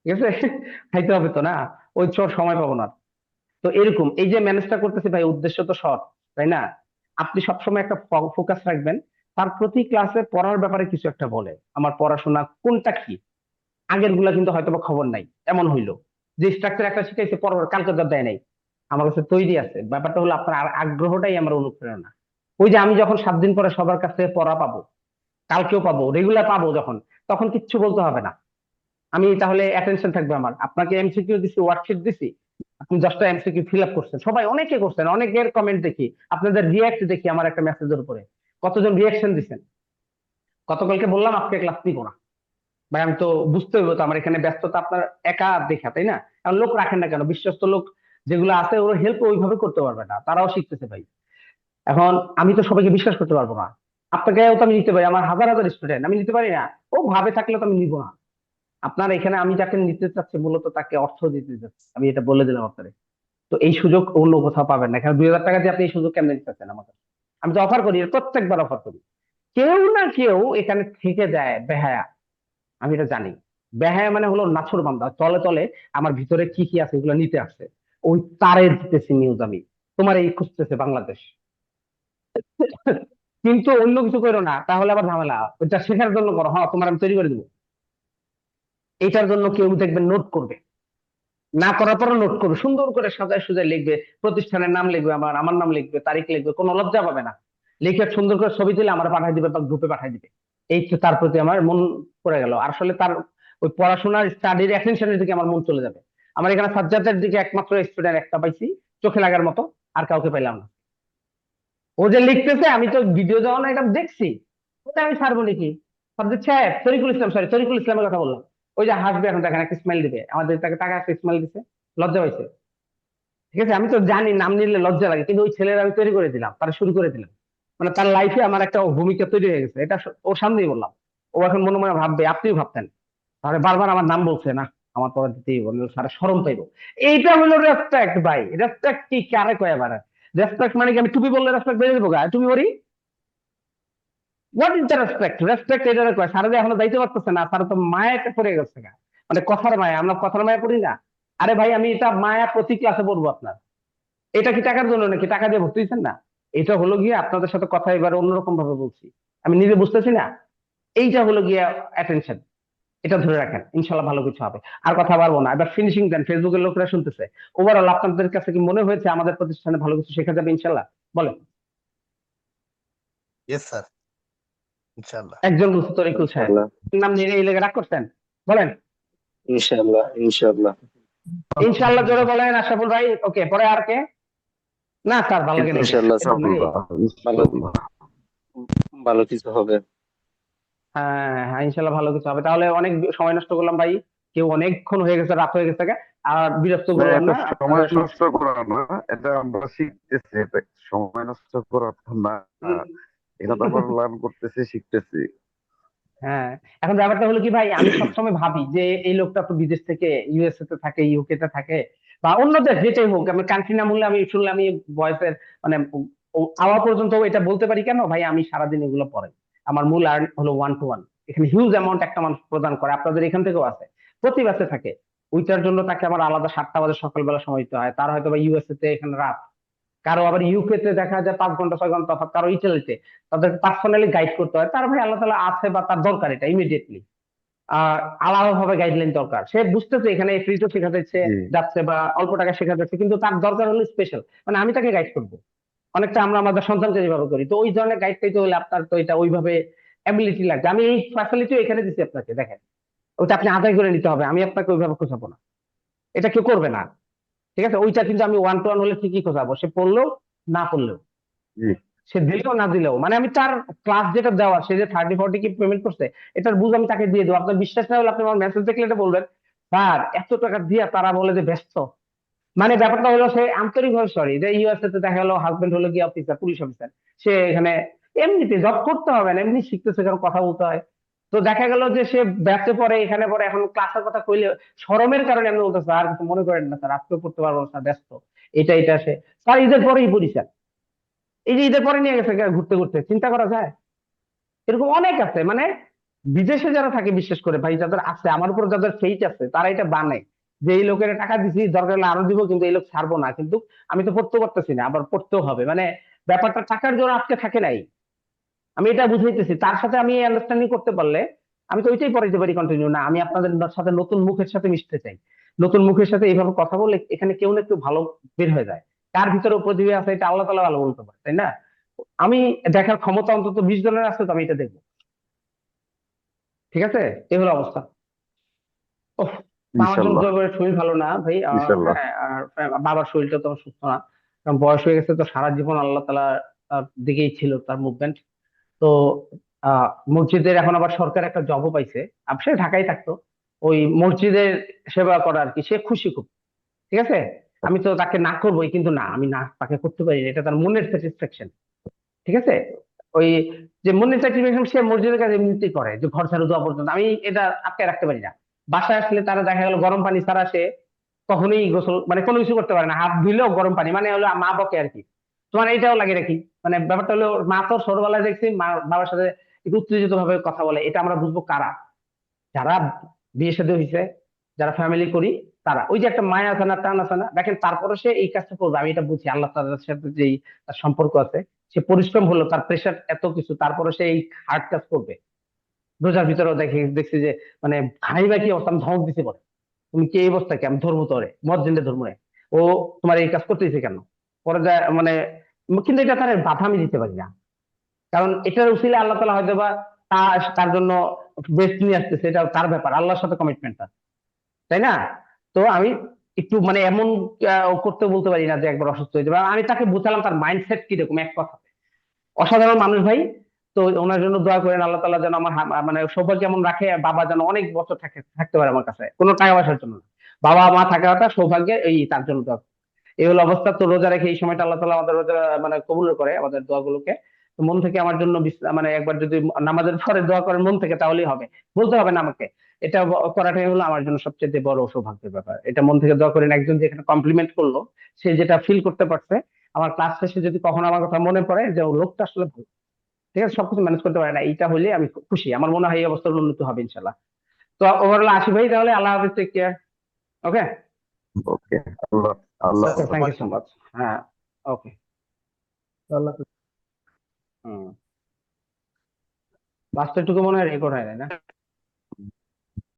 Speaker 1: ঠিক আছে? খাইতে হবে তো না, ওই ছোট সময় পাবো না। তো এরকম এই যে ম্যানেজটা করতেছি ভাই, উদ্দেশ্য তো সৎ, তাই না? আপনি সবসময় একটা ফোকাস রাখবেন, তার প্রতি ক্লাসে পড়ার ব্যাপারে কিছু একটা বলে, আমার পড়াশোনা কোনটা কি, আগের গুলা কিন্তু হয়তো বা খবর নাই, এমন হইলো যে স্ট্রাকচার একটা শিখাইছে, পরের কালকে তো দেয় নাই, আমার কাছে তৈরি আছে। ব্যাপারটা হলো আপনার আগ্রহটাই আমার অনুপ্রেরণা। ওই যে আমি যখন 7 দিন পরে সবার কাছ থেকে পড়া পাবো, কালকেও পাবো, রেগুলার পাবো, যখন তখন কিচ্ছু বলতে হবে না। আমি তাহলে অ্যাটেনশন থাকবে আমার। আপনাকে এমসিকিউ দিছি, ওয়ার্কশিট দিছি, আপনি 10টা এমসিকিউ ফিল আপ করছেন, সবাই অনেকে করছেন, অনেকের কমেন্ট দেখি, আপনাদের রিয়াক্ট দেখি আমার একটা মেসেজের উপরে কতজন রিয়াকশন দিচ্ছেন। গতকালকে বললাম আজকে ক্লাস নিবো না ভাই, আমি তো বুঝতে হইব তো আমার এখানে ব্যস্ততা আপনার একা দেখা, তাই না? কারণ লোক রাখেন না কেন, বিশ্বস্ত লোক যেগুলো আছে ওরা হেল্প ওইভাবে করতে পারবে না, তারাও শিখতেছে ভাই। এখন আমি তো সবাইকে বিশ্বাস করতে পারবো না। আপনাকেও তো আমি নিতে পারি, আমার হাজার হাজার স্টুডেন্ট, আমি নিতে পারি না? ও ভাবে থাকলে তো আমি নিবো না। আপনার এখানে আমি যাকে নিতে চাচ্ছি মূলত তাকে অর্থ দিতে চাচ্ছি, আমি এটা বলে দিলাম আপনারে। তো এই সুযোগ অন্য কোথাও পাবেন না। এখানে 2,000 টাকা দিয়ে আপনি এই সুযোগ কেমনে দিতে চাচ্ছেন আমাকে? আমি তো অফার করি, প্রত্যেকবার অফার করি। কেউ না কেউ এখানে থেকে যায় বেহায়া, আমি এটা জানি। বেহায়া মানে হলো নাছোড়বান্দা, তলে তলে আমার ভিতরে কি কি আছে এগুলো নিতে আসছে। ওই তারে দিতেছি নিউজ আমি, তোমার এই খুঁজতেছে বাংলাদেশ। কিন্তু অন্য কিছু করো না, তাহলে আবার ঝামেলা। ওইটা শেখার জন্য করো, হ্যাঁ তোমার আমি তৈরি করে দিবো। এটার জন্য কেউ দেখবেন নোট করবে, না করার পরও নোট করবে, সুন্দর করে সাজায় সুজায় লিখবে, প্রতিষ্ঠানের নাম লিখবে, আমার আমার নাম লিখবে, তারিখ লিখবে, কোনো লজ্জা পাবে না। লিখে সুন্দর করে ছবি তুলে আমার পাঠাই দিবে বা গ্রুপে পাঠাই দিবে। এই তো তার প্রতি আমার মন পড়ে গেল। আর আসলে তার ওই পড়াশোনার স্টাডির অ্যাটেনশনের দিকে আমার মন চলে যাবে। আমার এখানে সাজ্জাদের দিকে একমাত্র স্টুডেন্ট একটা পাইছি, চোখে লাগার মতো, আর কাউকে পাইলাম না। ও যে লিখতেছে আমি তো ভিডিও দেওয়া না, এটা দেখছি, ওটা আমি ছাড়বো নাকি? সাবজেক্ট সাহেব তরিকুল ইসলাম, সরি তরিকুল ইসলামের কথা বললাম। ওই যে হাসবে এখন, দেখেন একটা স্মাইল দিবে, আমাদের তাকে টাকা একটা স্মাইল দিছে, লজ্জা পাইছে। ঠিক আছে, আমি তো জানি নাম নিলে লজ্জা লাগে, কিন্তু ওই ছেলের আমি তৈরি করে দিলাম, তার শুরু করে দিলাম। মানে তার লাইফে আমার একটা ভূমিকা তৈরি হয়ে গেছে, এটা ওর সামনেই বললাম। ও এখন মনে মনে ভাববে, আপনিও ভাবতেন, তাহলে বারবার আমার নাম বলছে না, আমার পরে দিতেই বললো, সারা শরম পাইবো। এইটা হলো রেসপেক্ট ভাই। রেসপেক্ট কি কারে কয় আবার? রেসপেক্ট মানে কি আমি টুপি বললে রেসপেক্ট বেড়ে দেবো গা? তুমি বলি what is the respect? Respect এটা কয় সারা যে এখনো যাইতে পারতেছে না, তারা তো মায়াতে পড়ে গেছে গা। মানে কথার মায়া, আমরা কথার মায়া পড়ি না। আরে ভাই আমি এটা মায়া প্রতি ক্লাসে বলবো আপনার। এটা কি টাকার জন্য নাকি? টাকা দিয়ে ভর্তি হয়েছেন না? এটা হলো গিয়ে আপনাদের সাথে কথা এবার অন্যরকম ভাবে বলছি, আমি নিজে বুঝতেছি না। এইটা হলো গিয়ে অ্যাটেনশন। এটা ধরে রাখেন, ইনশাল্লাহ ভালো কিছু হবে। আর কথা বলবো না, এবার ফিনিশিং দেন, ফেসবুকের লোকেরা শুনতেছে। ওভারঅল আপনাদের কাছে কি মনে হয়েছে আমাদের প্রতিষ্ঠানে ভালো কিছু শেখা যাবে ইনশাল্লাহ? বলেন।
Speaker 6: Yes, sir. Inshallah.
Speaker 1: একজন বলছে তরিকুল সাহেব,
Speaker 5: ইনশাআল্লাহ,
Speaker 1: নাম নিয়ে এই লেগে রাগ করতেন? বলেন।
Speaker 5: ইনশাআল্লাহ, ইনশাআল্লাহ।
Speaker 1: ইনশাল্লাহ জোরে বলেন আশরাফুল ভাই। ওকে, পরে আর কে? না স্যার ভালো লাগে নাকি?
Speaker 5: ইনশাআল্লাহ স্যার,
Speaker 1: নাকি?
Speaker 5: ভালো ভালো কিছু হবে।
Speaker 1: হ্যাঁ হ্যাঁ, ইনশাল্লাহ ভালো কিছু হবে। তাহলে অনেক সময় নষ্ট করলাম ভাই, কেউ অনেকক্ষণ হয়ে গেছে, রাত হয়ে গেছে, আর বিরক্ত
Speaker 7: না,
Speaker 1: করলাম
Speaker 7: এটা
Speaker 1: না
Speaker 7: সময়
Speaker 1: আপনাদের
Speaker 7: নষ্ট করা না, এটা আমরা শিখতেছি, এটা সময় নষ্ট করা তো না, এটা তো আমরা লার্ন করতেছি, শিখতেছি।
Speaker 1: হ্যাঁ, এখন ব্যাপারটা হলো কি ভাই, আমি সবসময় ভাবি যে এই লোকটা তো বিদেশ থেকে ইউএসএ তে থাকে, ইউকে তে থাকে, বা অন্য দেশ যেটাই হোক, আমি কান্ট্রি নাম বললে আমি শুনলে আমি ভয়েসের মানে আওয়া পর্যন্ত এটা বলতে পারি কেন ভাই? আমি সারাদিন এগুলো পড়াই। আমার মূল আর্ন হলো 1 to 1। এখানে হিউজ অ্যামাউন্ট একটা মানুষ প্রদান করে, আপনাদের এখান থেকেও আছে, প্রতি ব্যাচে থাকে। ওইটার জন্য তাকে আমার আলাদা 7টা বাজে সকালবেলা সময় দিতে হয়। তার হয়তো বা ইউএসএ তে এখানে রাত, কারো আবার ইউকে তে দেখা যায় 5 ঘন্টা 6 ঘন্টা তফাৎ, কারো ইটালিতে, তাদেরকে পার্সোনালি গাইড করতে হয়। তার ভাই আল্লাহ তাআলা আছে বা তার দরকার এটা ইমিডিয়েটলি আলাদাভাবে গাইডলাইন দরকার। সে বুঝতেছে এখানে ফ্রি তো শেখাতে
Speaker 7: জি,
Speaker 1: যাচ্ছে বা অল্প টাকা শেখাতে যাচ্ছে, কিন্তু তার দরকার হলো স্পেশাল, মানে আমি তাকে গাইড করবো। অনেকটা আমরা আমাদের সন্তানকে যেভাবে করি, তো ওই ধরনের গাইড পাইতে হলে আপনার তো এটা ওইভাবে অ্যাবিলিটি লাগবে। আমি এই ফ্যাসিলিটিও এখানে দিচ্ছি আপনাকে, দেখেন। ওইটা আপনি আদায় করে নিতে হবে, আমি আপনাকে ওইভাবে খোঁজাবো না, এটা কেউ করবে না। ঠিক আছে, ওইটা কিন্তু আমি 1 to 1 হলে ঠিকই খোঁজাবো, সে পড়লেও না পড়লেও,
Speaker 7: জি,
Speaker 1: সে দিলেও না দিলেও, মানে আমি তার ক্লাস যেটা দেওয়ার, সে যে 30-40 কি পেমেন্ট করছে, এটার বুঝ আমি তাকে দিয়ে দেবো। আপনার বিশ্বাস না হলে আপনি আমার মেসেজ দেখলে এটা বলবেন, স্যার এত টাকা দিয়ে তারা বলে যে ব্যস্ত। মানে ব্যাপারটা হলো সে আন্তরিক ভাবে সরি, যে ইউএসএ তে দেখা গেলো হাজবেন্ড হলো গিয়ে অফিসার, পুলিশ অফিসার, সে এখানে এমনিতে জব করতে হবে না, এমনি শিখতেছে, কারণ কথা বলতে হয়। তো দেখা গেল যে সে ব্যস্ত পড়ে, এখানে পড়ে, এখন ক্লাসের কথা কইলে শরমের কারণে এমনি বলতেছে, আর কিছু মনে করেন না স্যার, আজকেও পড়তে পারবো না স্যার, ব্যস্ত, এটা সে, স্যার ঈদের পরেই পড়ি স্যার। এই যে ঈদের পরে নিয়ে গেছে ঘুরতে ঘুরতে, চিন্তা করা যায়? এরকম অনেক আছে। মানে বিদেশে যারা থাকে, বিশেষ করে ভাই যাদের আছে, আমার উপর যাদের ফেইট আছে, তারা এটা বানে যে এই লোকের টাকা দিছি, দরকার হলে আরো দিব, কিন্তু এই লোক ছাড়বো না। কিন্তু আমি তো পড়তে পারতেছি না, আবার পড়তেও হবে, মানে ব্যাপারটা টাকার জন্য আজকে থাকে নাই। আমি এটা বুঝাইতেছি, তার সাথে আমি আন্ডারস্ট্যান্ডিং করতে পারলে আমি তো ওইটাই পড়াইতে পারি কন্টিনিউ। না, আমি আপনাদের সাথে নতুন মুখের সাথে মিশতে চাই। নতুন মুখের সাথে এইভাবে কথা বলে এখানে কেউ না একটু ভালো বের হয়ে যায়। কার ভিতরে প্রতিভা আছে এটা আল্লাহ তাআলা ভালো বলতে পারে, তাই না? আমি দেখার ক্ষমতা অন্তত 20 জনের আছে, তো আমি এটা দেখবো। ঠিক আছে, এই হলো অবস্থা। ওহ, আমার জন্য
Speaker 7: ইনশাল্লাহ
Speaker 1: দোয়া করে, শরীর ভালো না ভাই।
Speaker 7: ইনশাল্লাহ
Speaker 1: হ্যাঁ, আর বাবার শরীরটা তো সুস্থ না, কারণ বয়স হয়ে গেছে তো, সারা জীবন আল্লাহ তাআলা তার দিকেই ছিল তার মুভমেন্ট। তো আহ মসজিদের এখন আবার সরকার একটা জবও পাইছে, সে ঢাকায় থাকতো, ওই মসজিদের সেবা করা আর কি, সে খুশি খুব। ঠিক আছে, আমি তো তাকে না করবোই, কিন্তু না, আমি না তাকে করতে পারি না, এটা তার মনের স্যাটিসফ্যাকশন। ঠিক আছে, ওই যে মনের স্যাটিসফ্যাকশন সে মসজিদের কাছে এমনিতেই করে, যে ঘর ছাড়া দেওয়া পর্যন্ত আমি এটা আটকে রাখতে পারি না। বাসায় আসলে তারা দেখা গেল গরম পানি ছাড়া সে কখনোই গোসল মানে কোনো কিছু করতে পারে না, হাত ধুইলেও গরম পানি, মানে হলো মা বকে আর কি। তোমার এটাও লাগে নাকি? মানে ব্যাপারটা হলো, মা তো ছোটবেলায় দেখছি মা বাবার সাথে একটু উত্তেজিত ভাবে কথা বলে, এটা আমরা বুঝবো কারা? যারা বিয়ে শাদী হয়েছে, যারা ফ্যামিলি করি, তারা ওই যে একটা মায়া আছে না, টান আছে না, দেখেন তারপরে সে এই কাজটা করবে, আমি এটা বুঝি। আল্লাহ তাআলার সাথে যেই তার সম্পর্ক আছে, সে পরিশ্রম হলো, তার প্রেশার এত কিছু, তারপরে সে এই হার্ড কাজ করবে। রোজার ভিতরেও দেখছি যে মানে ভাই বা কি অবস্থা, আমি ধমক দিতে পারে, তুমি কি এই অবস্থা, কি আমি ধর্ম তোরে মত জিন্দে ধর্ম রে, ও তোমার এই কাজ করতেছে কেন? পরে মানে, কিন্তু এটা তার বাধা আমি দিতে পারি না, কারণ এটার উসিলে আল্লাহ তাআলা হয়তো বা তার জন্য বেস্ট নিয়ে আসতেছে, এটা তার ব্যাপার, আল্লাহর সাথে কমিটমেন্ট, তাই না? তো আমি একটু মানে এমন করতে বলতে পারি না যে একবার অসুস্থ হয়ে যাবে। আমি তাকে বুঝালাম তার মাইন্ডসেট কিরকম, এক কথা। অসাধারণ মানুষ ভাই। তো ওনার জন্য দোয়া করেন, আল্লাহ তাআলা যেন আমার মানে সৌভাগ্য যেমন রাখে, বাবা যেন অনেক বছর থাকতে পারে আমার কাছে, কোনো টাকা পয়সার জন্য না। বাবা মা থাকাটা সৌভাগ্যের, এই তার জন্য দোয়া। এই হলো অবস্থা। তো রোজা রেখে এই সময়টা আল্লাহ তাআলা আমাদের রোজা মানে কবুল করে আমাদের দোয়াগুলোকে। তো মন থেকে আমার জন্য মানে একবার যদি নামাজের পরে দোয়া করেন মন থেকে, তাহলেই হবে, বলতে হবে না আমাকে। এটা করাটাই হলো আমার জন্য সবচেয়ে বড় সৌভাগ্যের ব্যাপার। এটা মন থেকে দোয়া করেন, একজন যে এখানে কমপ্লিমেন্ট করলো, সে যেটা ফিল করতে পারছে, আমার ক্লাস শেষে যদি কখনো আমার কথা মনে পড়ে যে ও লোকটা আসলে ভালো, ঠিক আছে, সবকিছু ম্যানেজ করতে পারে না, এইটা হলে আমি খুব খুশি। আমার মনে হয় এই অবস্থার উন্নতি হবে ইনশাল্লাহ। তো ওভারঅল আসি ভাই, তাহলে আল্লাহ হাফিজ, টেক কেয়ার। ওকে,
Speaker 7: ওকে আল্লাহ আল্লাহ
Speaker 1: okay, thank you so much. হ্যাঁ, ওকে, আল্লাহ হাফিজ। হুম, লাস্টের টুকু মনে হয় রেকর্ড হয় না?